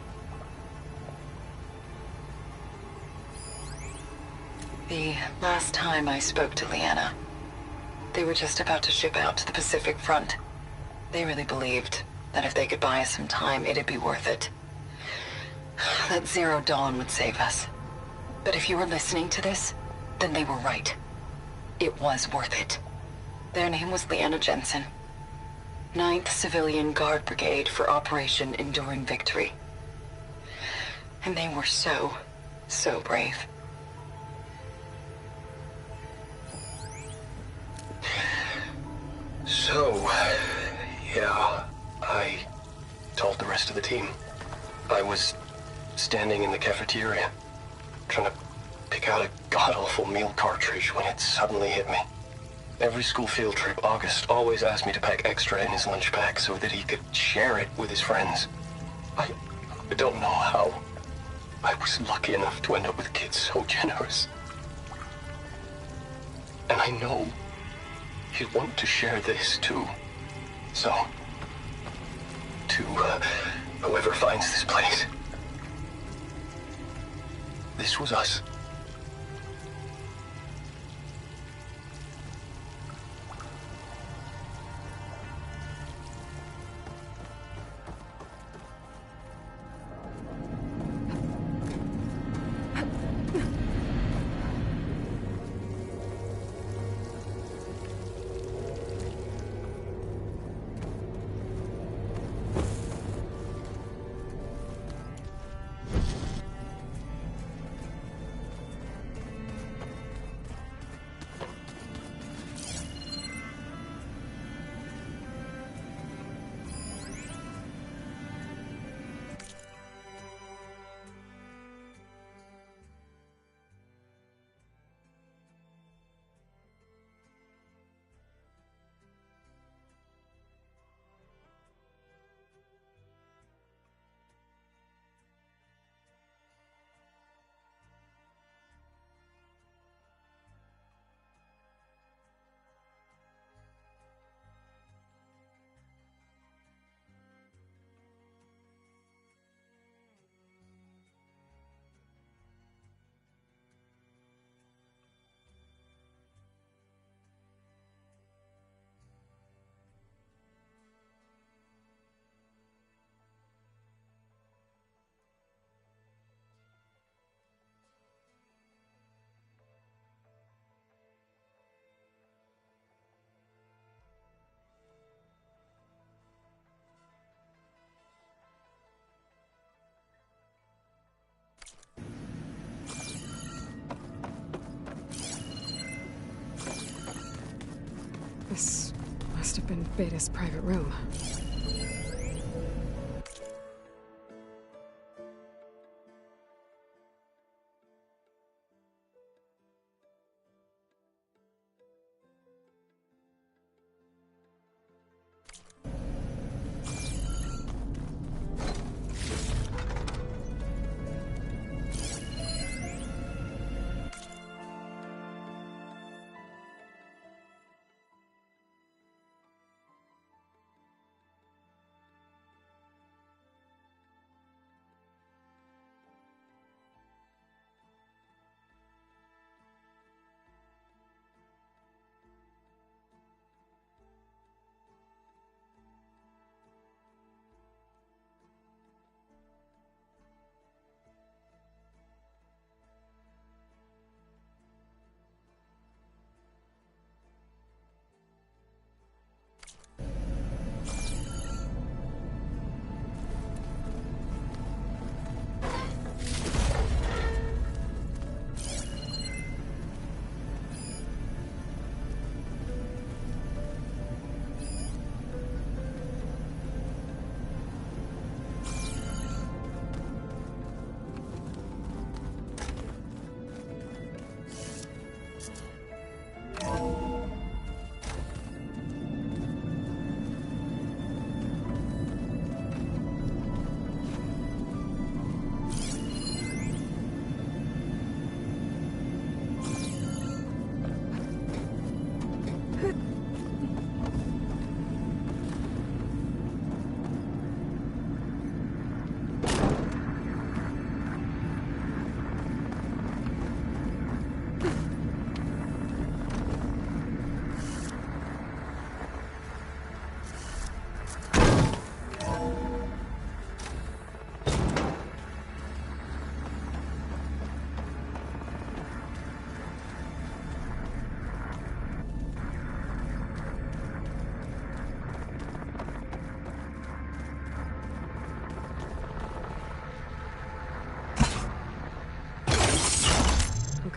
The last time I spoke to Leanna, they were just about to ship out to the Pacific Front. They really believed that if they could buy us some time, it'd be worth it. That Zero Dawn would save us. But if you were listening to this, then they were right. It was worth it. Their name was Leanna Jensen. 9th Civilian Guard Brigade for Operation Enduring Victory. And they were so brave. So, yeah, I told the rest of the team. I was standing in the cafeteria, trying to pick out a god-awful meal cartridge when it suddenly hit me. Every school field trip, August always asked me to pack extra in his lunch pack so that he could share it with his friends. I don't know how. I was lucky enough to end up with kids so generous. And I know he'd want to share this too. So, to whoever finds this place, this was us. This must have been Beta's private room.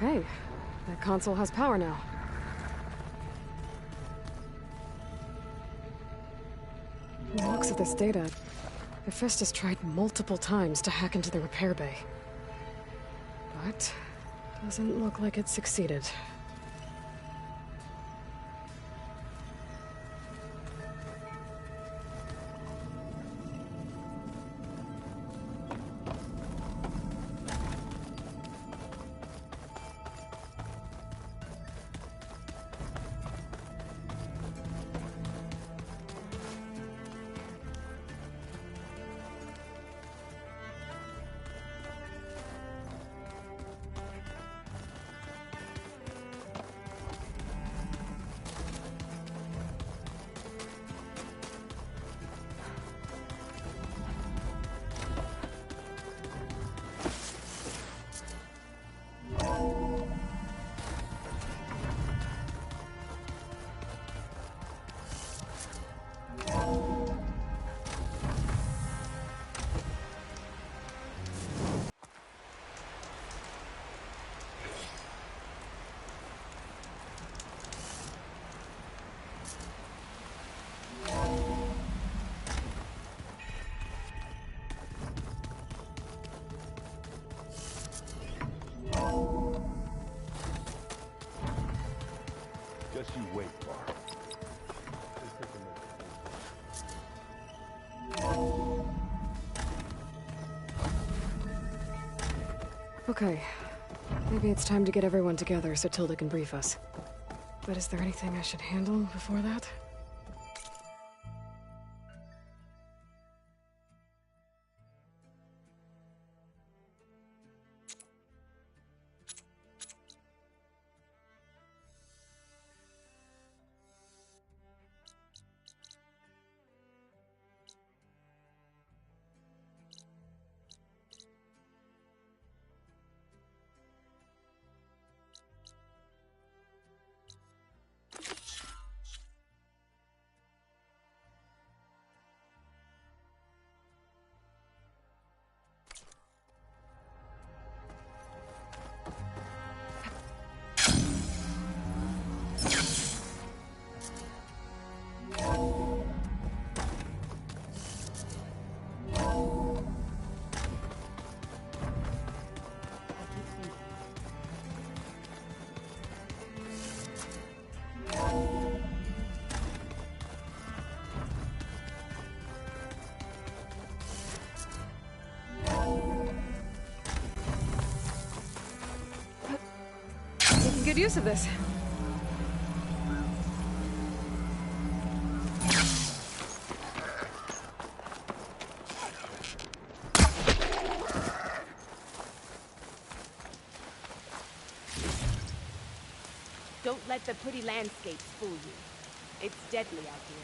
Okay, that console has power now. From the looks of this data, Hephaestus tried multiple times to hack into the repair bay. But doesn't look like it succeeded. Just you wait, Bar. Okay. Maybe it's time to get everyone together so Tilda can brief us. But is there anything I should handle before that? Making good use of this. Don't let the pretty landscapes fool you. It's deadly out here.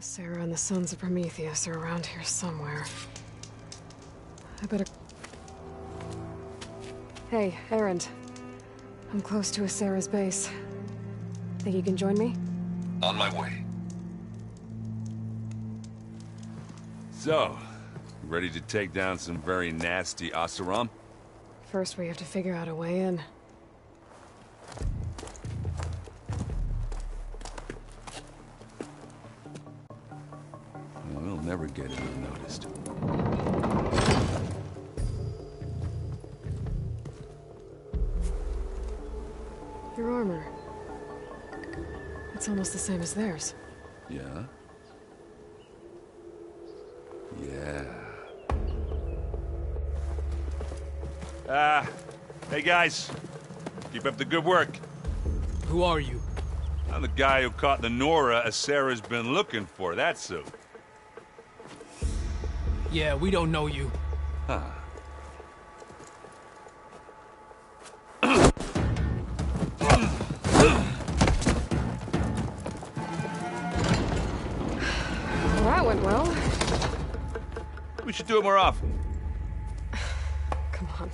Sarah and the Sons of Prometheus are around here somewhere. I better... Hey, Erend. I'm close to Sarah's base. Think you can join me? On my way. So, ready to take down some very nasty Oseram? First, we have to figure out a way in. We'll never get it unnoticed. Your armor. It's almost the same as theirs. Yeah? Yeah. Hey guys. Keep up the good work. Who are you? I'm the guy who caught the Nora Sarah's been looking for, that's who. Yeah, we don't know you. Huh. Well, that went well. We should do it more often. Come on.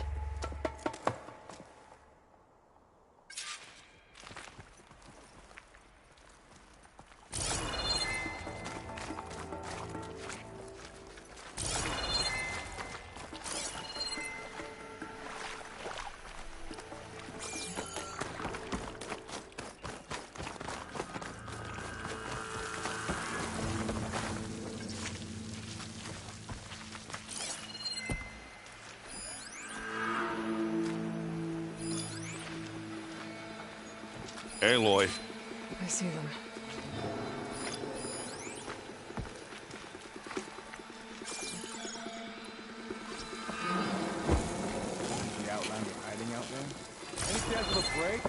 Aloy. I see them. The Outlander hiding out there? Any chance of a break?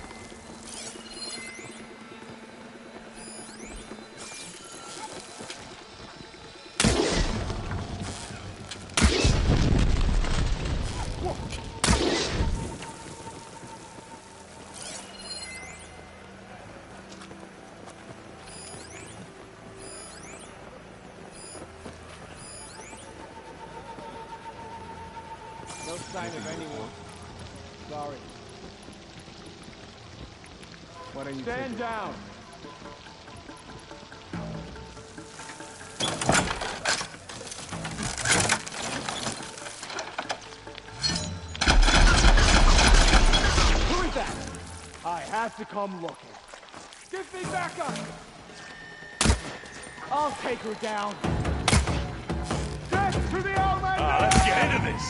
No sign of anyone. Sorry. Why don't you stand down? Who is that? I have to come looking. Give me back up! I'll take her down. Death to the Outlander! Let's get into this.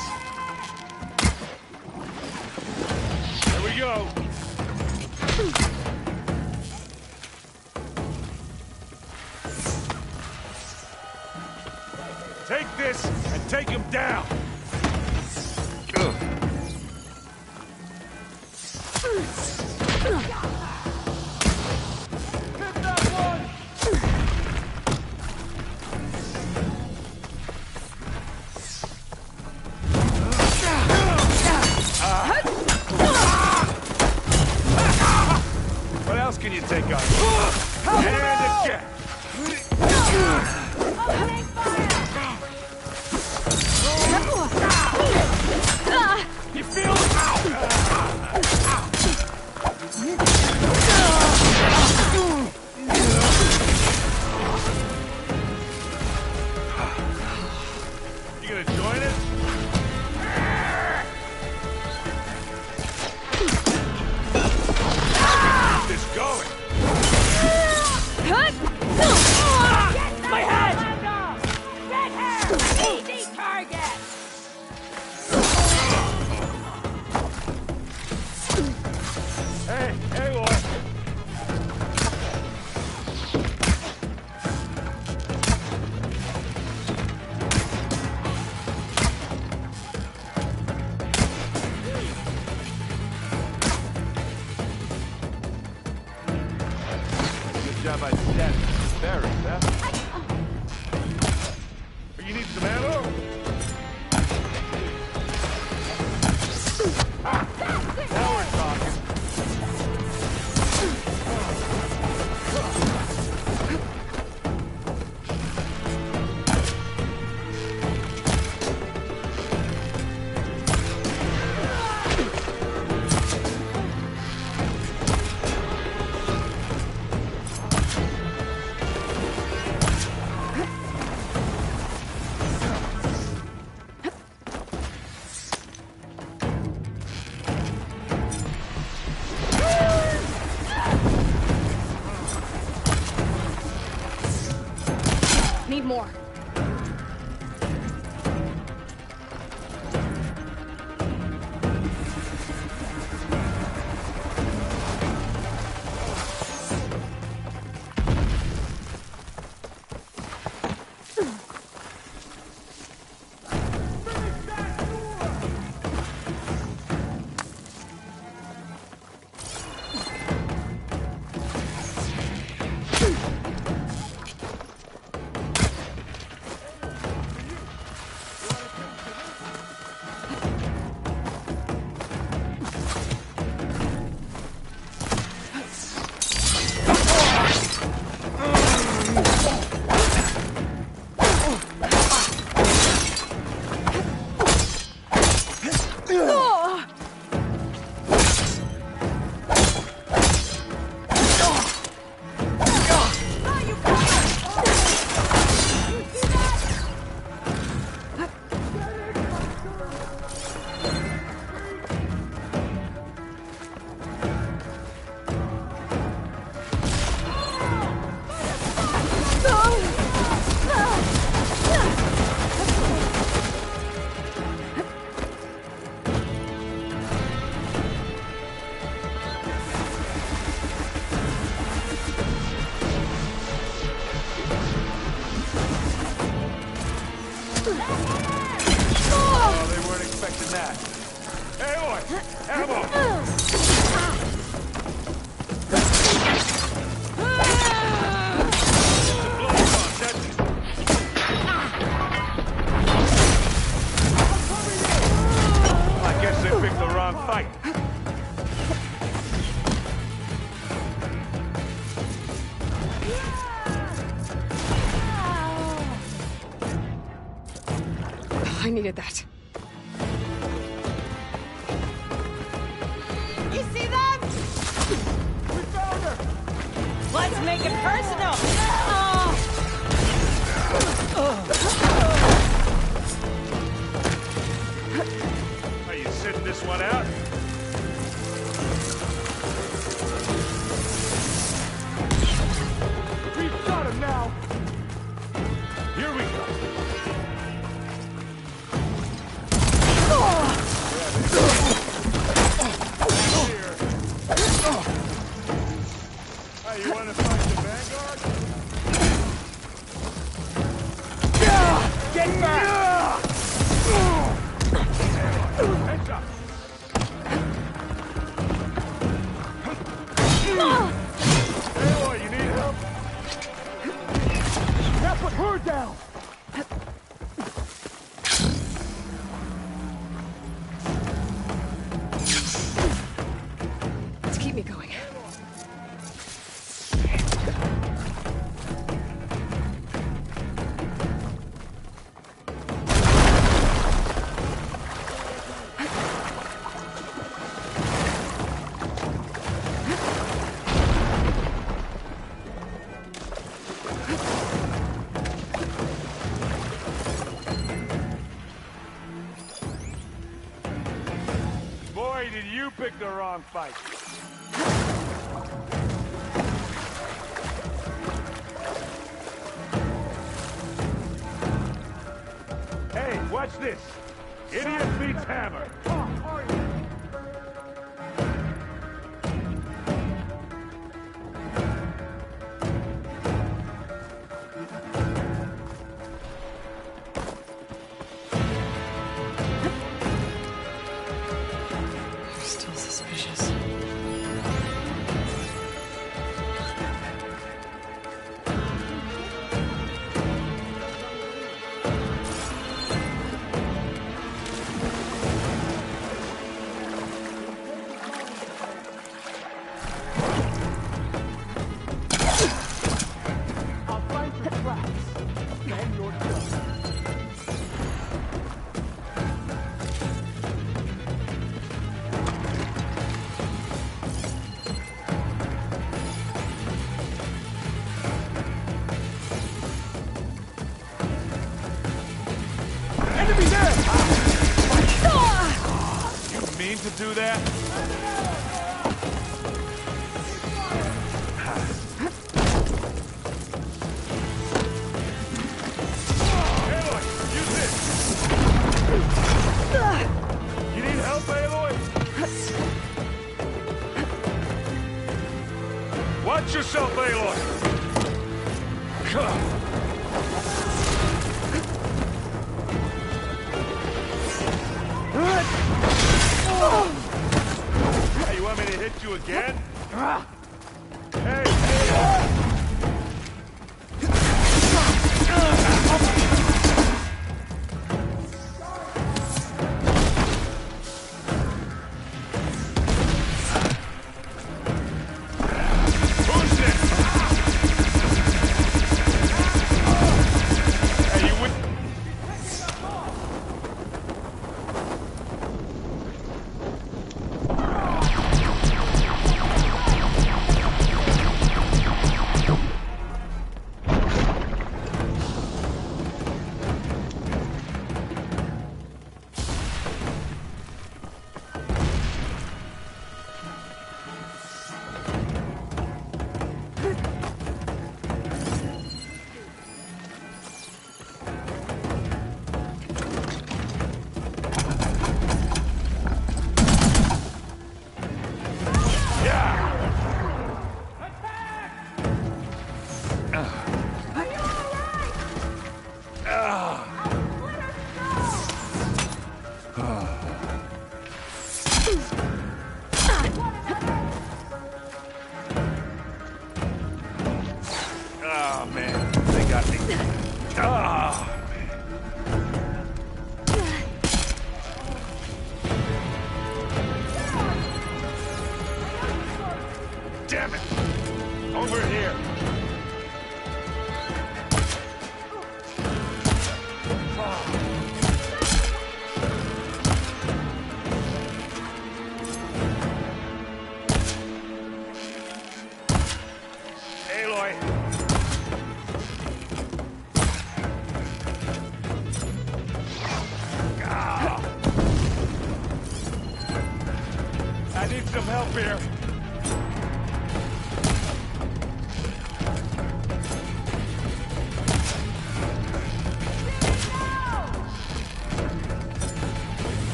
Here we go. Take this and take him down. Hit that one! What else can you take on? And again. You feel it? You gonna join us? Keep this going. My head! Get her! Easy target! Hey, Aloy. Good job I stabbed you. Barry, huh? You need some ammo? Now we're talking. I needed that. You see them? We found her! Let's make it personal! Are you sitting this one out? We've got him now! Here we go. Hey, you wanna fight the Vanguard? Get back! Heads up! Aloy, you need help? Now put her down! Let's keep me going. Boy, did you pick the wrong fight. Hey, watch this. Idiot meets hammer. You're still suspicious. I'll find your tracks. And your gun. Enemy there! You mean to do that? Aloy, use this! You need help, Aloy? Watch yourself, Aloy! Hey, you want me to hit you again? Hey, hey! Who's this? Hey, you would... Oh, man. They got me. Oh, damn it. Over here.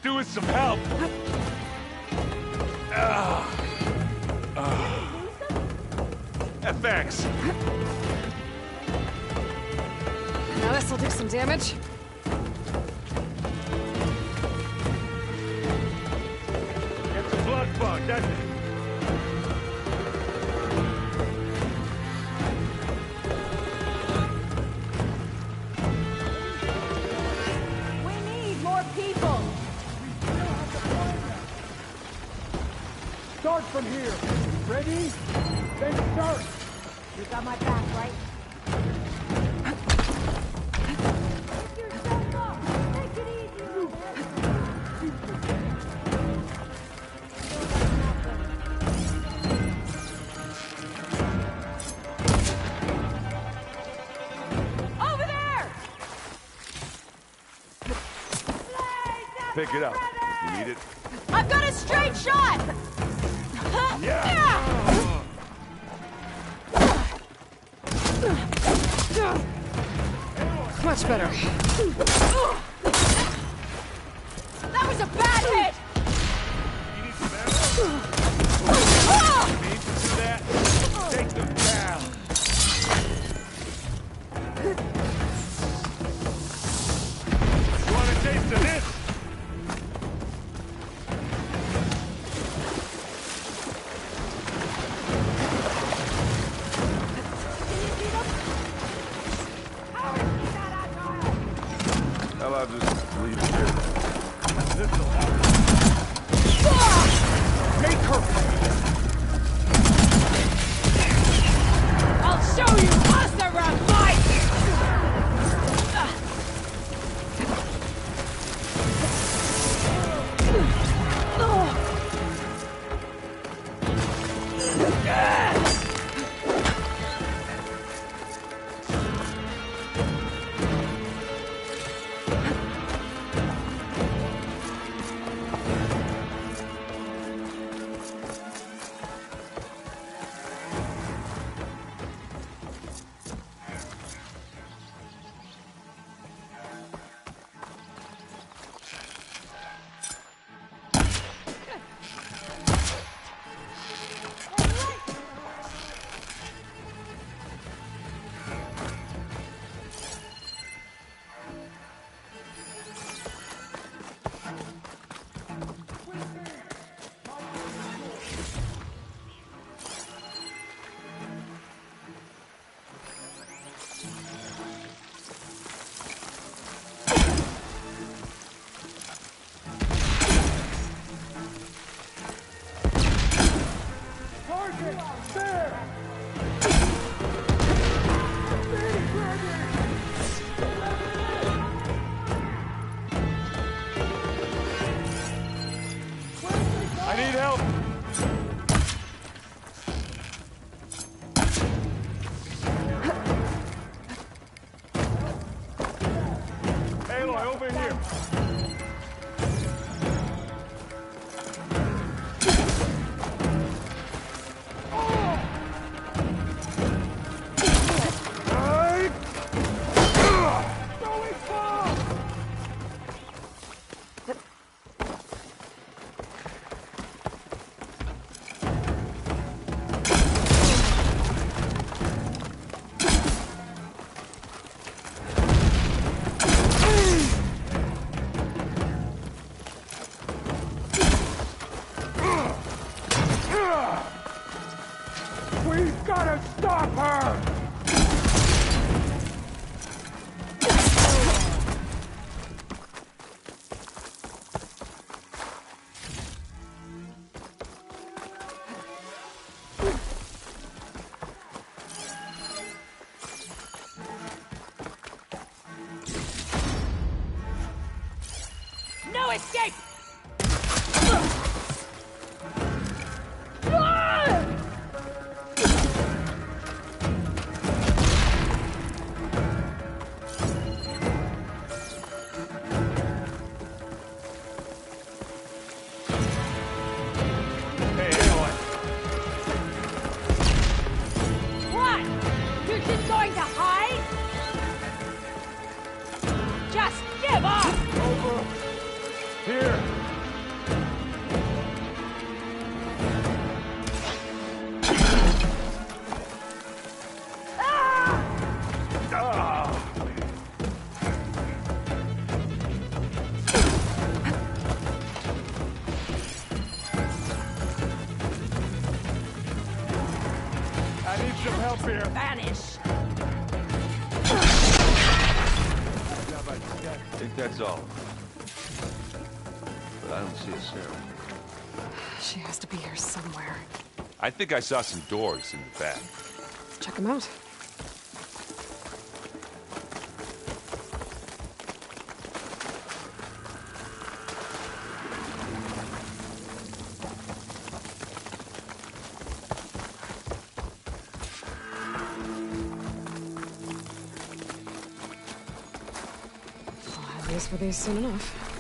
do with some help. Thanks. Now this'll do some damage. It's a blood bug, that's it. We need more people. Start from here. Ready? Then start. You got my back, right? Pick yourself up. Take it easy, man. Over there! Pick it up. You need it? I've got a straight shot! Yeah! Much better. That was a bad hit! You need some ammo? Need to do that? Take them down. You want a taste of this? How about just leave it here? This'll help. Make her pay. I'll show you us around fight! I need help. Aloy, over here. We've got to stop her! No escape! Hey, Aloy. What? You're just going to hide? Just give up! Over. Here. I need some help here. Vanish! I think that's all. But I don't see a Sarah. She has to be here somewhere. I think I saw some doors in the back. Check them out. I'll have use for these soon enough.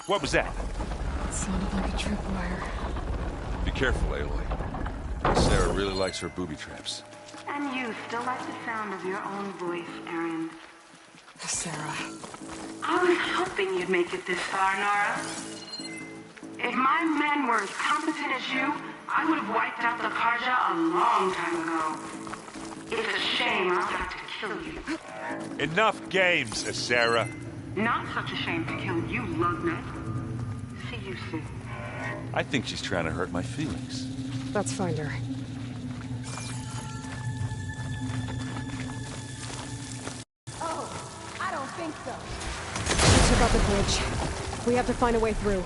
What was that? It sounded like a tripwire. Be careful, Aloy. Sarah really likes her booby traps. And you still like the sound of your own voice, Erin. Sarah. I was hoping you'd make it this far, Nora. If my men were as competent as you, I would have wiped out the Karja a long time ago. It's a shame I'll have to kill you. Enough games, Sarah. Not such a shame to kill you, Lugnut. See you soon. I think she's trying to hurt my feelings. Let's find her. Oh, I don't think so. We took out the bridge. We have to find a way through.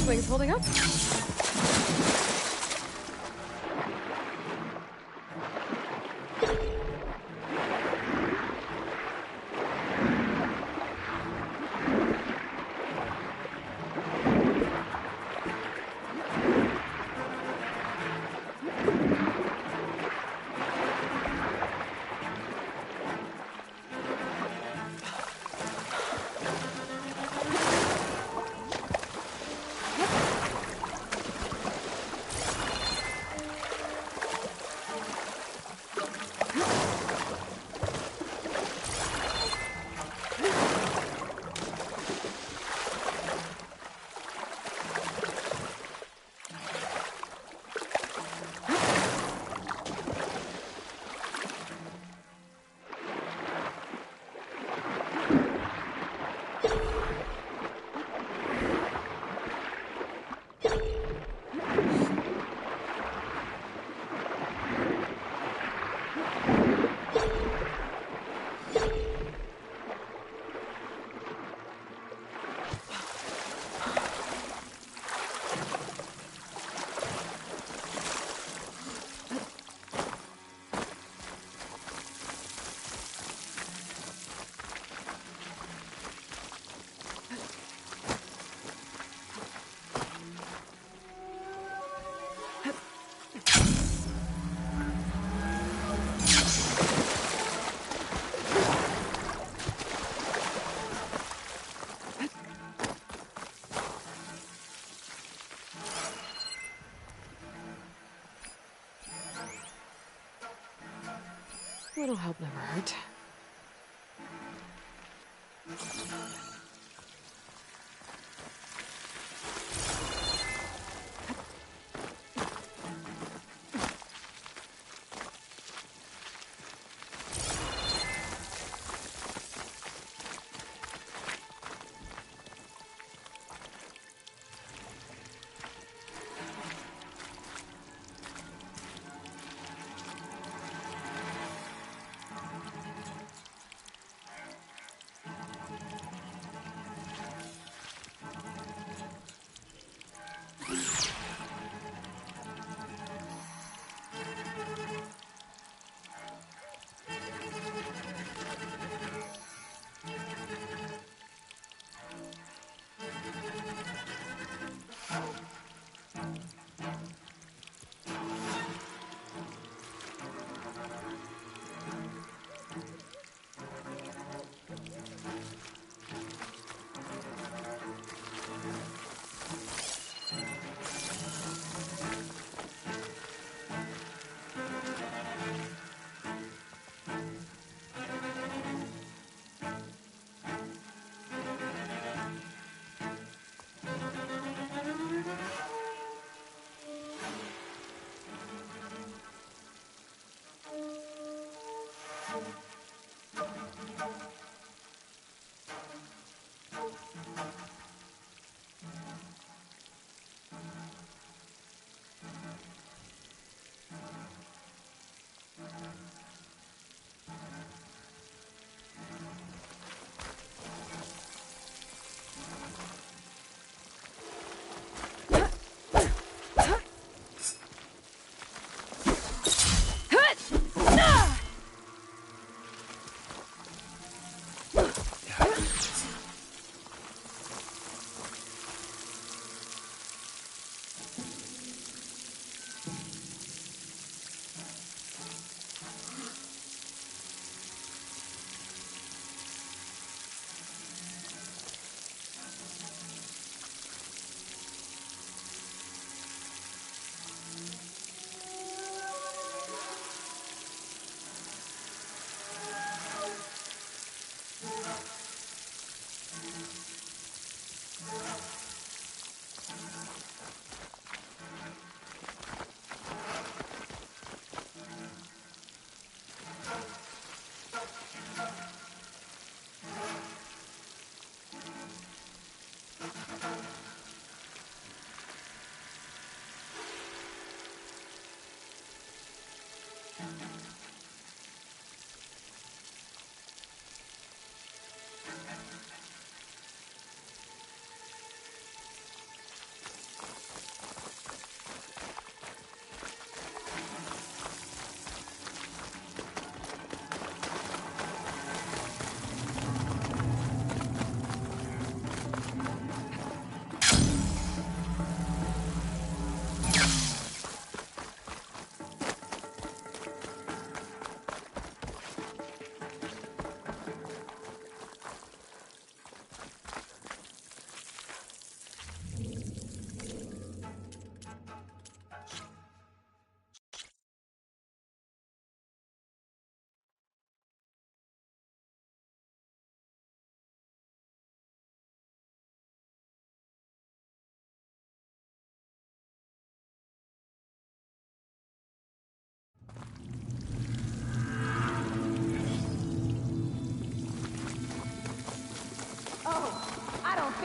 wings holding up? A little help never hurt.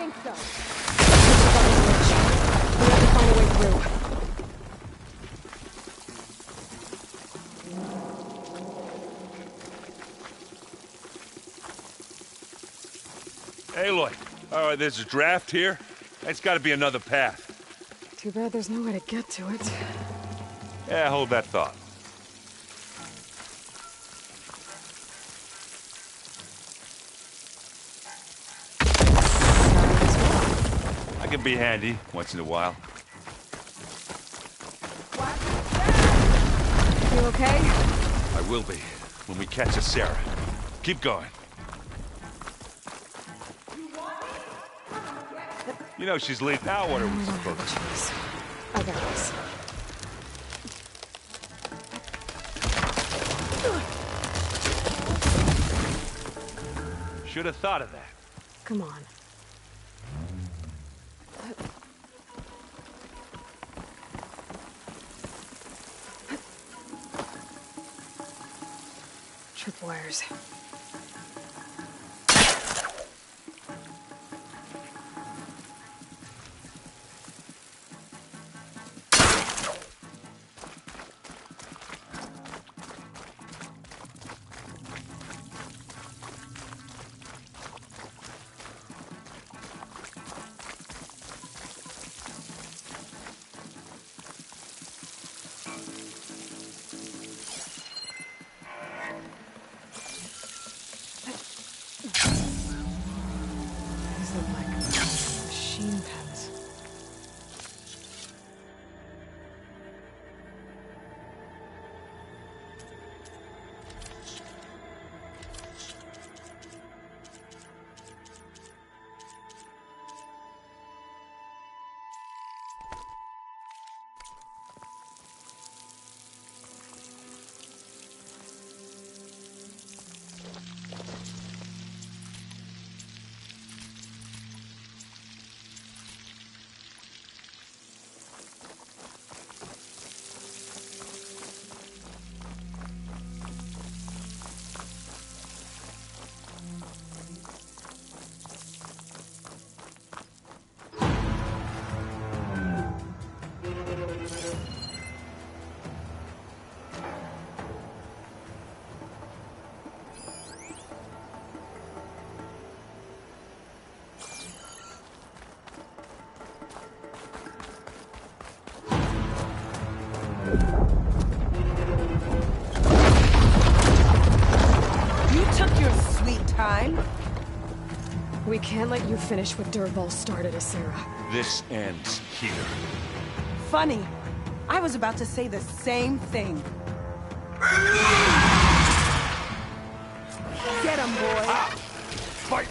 think so. We have to find a way through. Aloy, all right, there's a draft here. It's got to be another path. Too bad there's no way to get to it. Yeah, hold that thought. I can be handy once in a while. You okay? I will be when we catch a Sarah. Keep going. You know she's late now. What are we supposed to do? I got this. Should have thought of that. Come on. Tripwires. These look like machine pens. We can't let you finish what Dirtball started, Sarah. This ends here. Funny. I was about to say the same thing. Get him, boy. Ah, fight.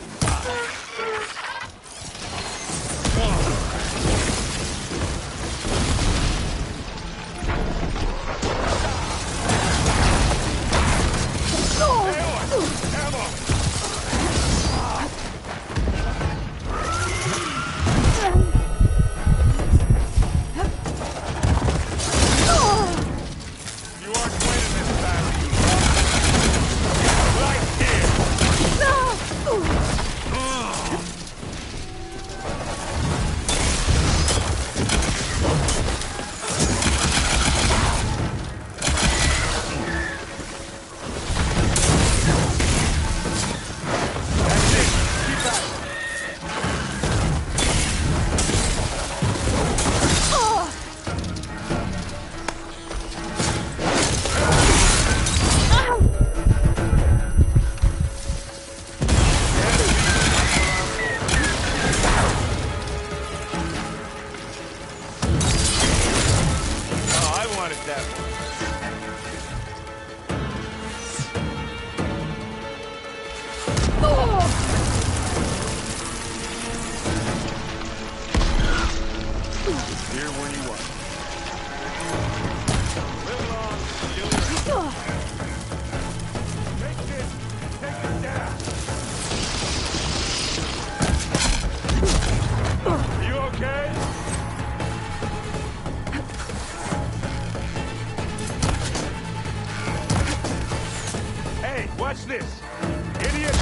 Watch this! Idiot!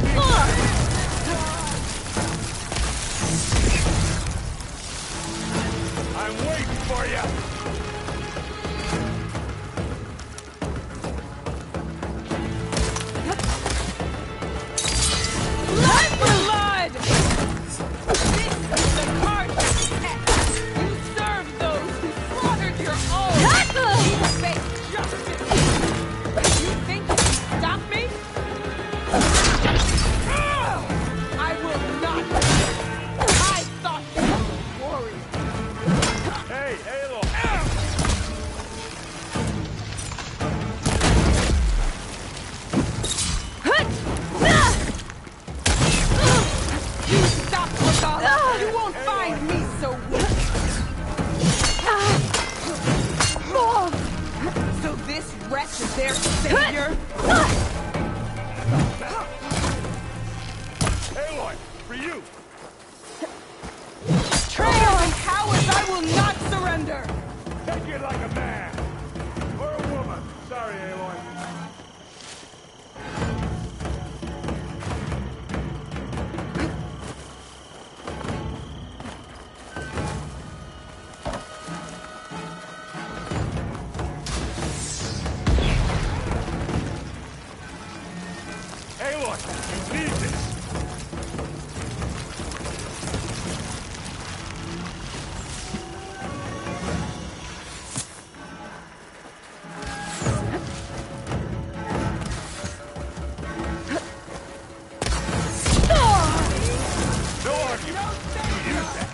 I'm waiting for you! Blood for blood! This is the card you serve those who slaughtered your own! You face justice! You think you can stop me? I will not! I thought you were a warrior! Hey, Aloy! You stop, Regala! You won't find me so weak! So this wretch is their savior? Aloy, for you! Traitors and cowards, I will not surrender! Take it like a man! Or a woman! Sorry, Aloy. Aloy, you need this! No argument! Use that!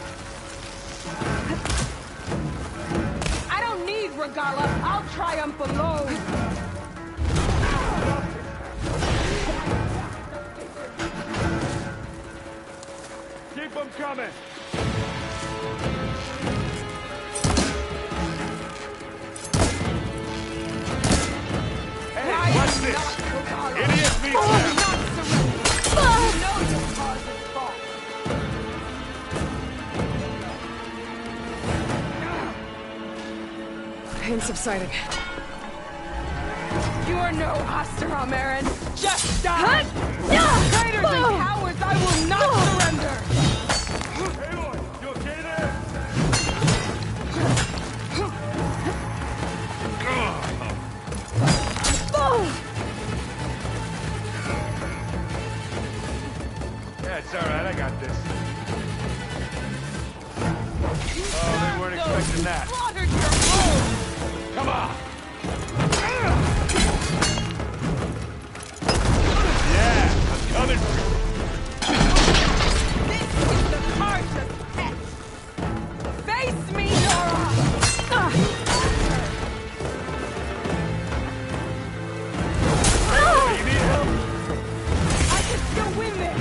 I don't need Regala. I'll triumph alone. Keep them coming! Hey, what's this? Idiot meets them! You know your cause is false. Pain subsiding. You are no Osterom, Aaron. Just die! Traitors and cowards, I will not surrender! Aloy, you okay there? Yeah, it's alright, I got this. Oh, they weren't expecting that. Slaughtered your own! Come on! Yeah, I'm coming for you. This is the Karja's pet! Face me, Nora! You need help? I can still win this!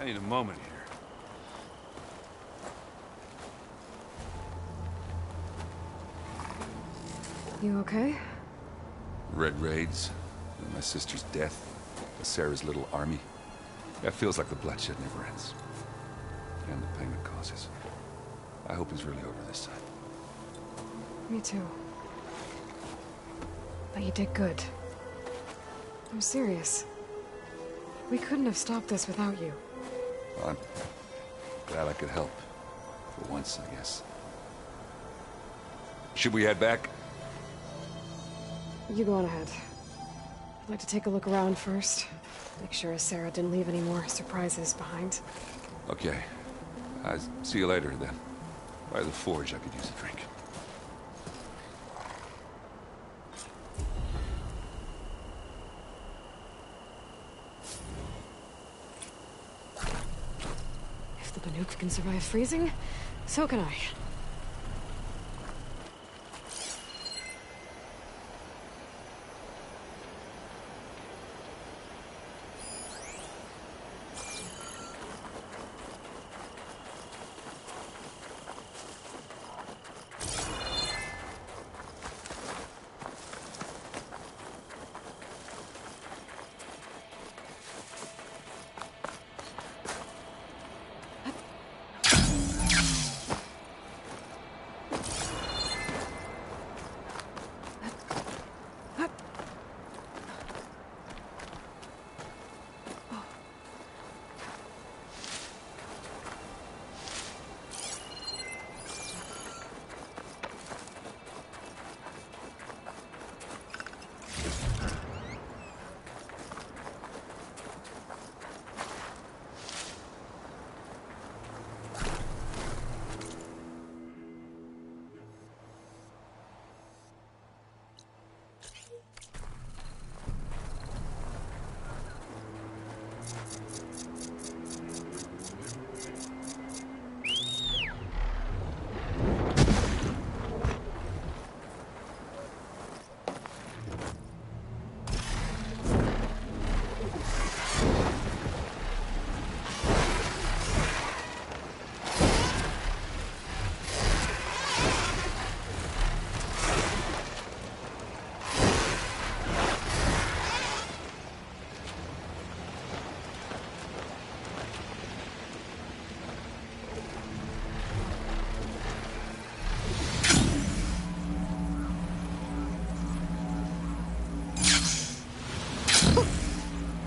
I need a moment here. You okay? Red raids, my sister's death, Sarah's little army. That feels like the bloodshed never ends. And the pain it causes. I hope it's really over this time. Me too. But you did good. I'm serious. We couldn't have stopped this without you. Well, I'm glad I could help. For once, I guess. Should we head back? You go on ahead. I'd like to take a look around first. Make sure Sarah didn't leave any more surprises behind. Okay. I'll see you later, then. By the forge, I could use a drink. If the Banuk can survive freezing, so can I.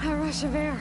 A rush of air.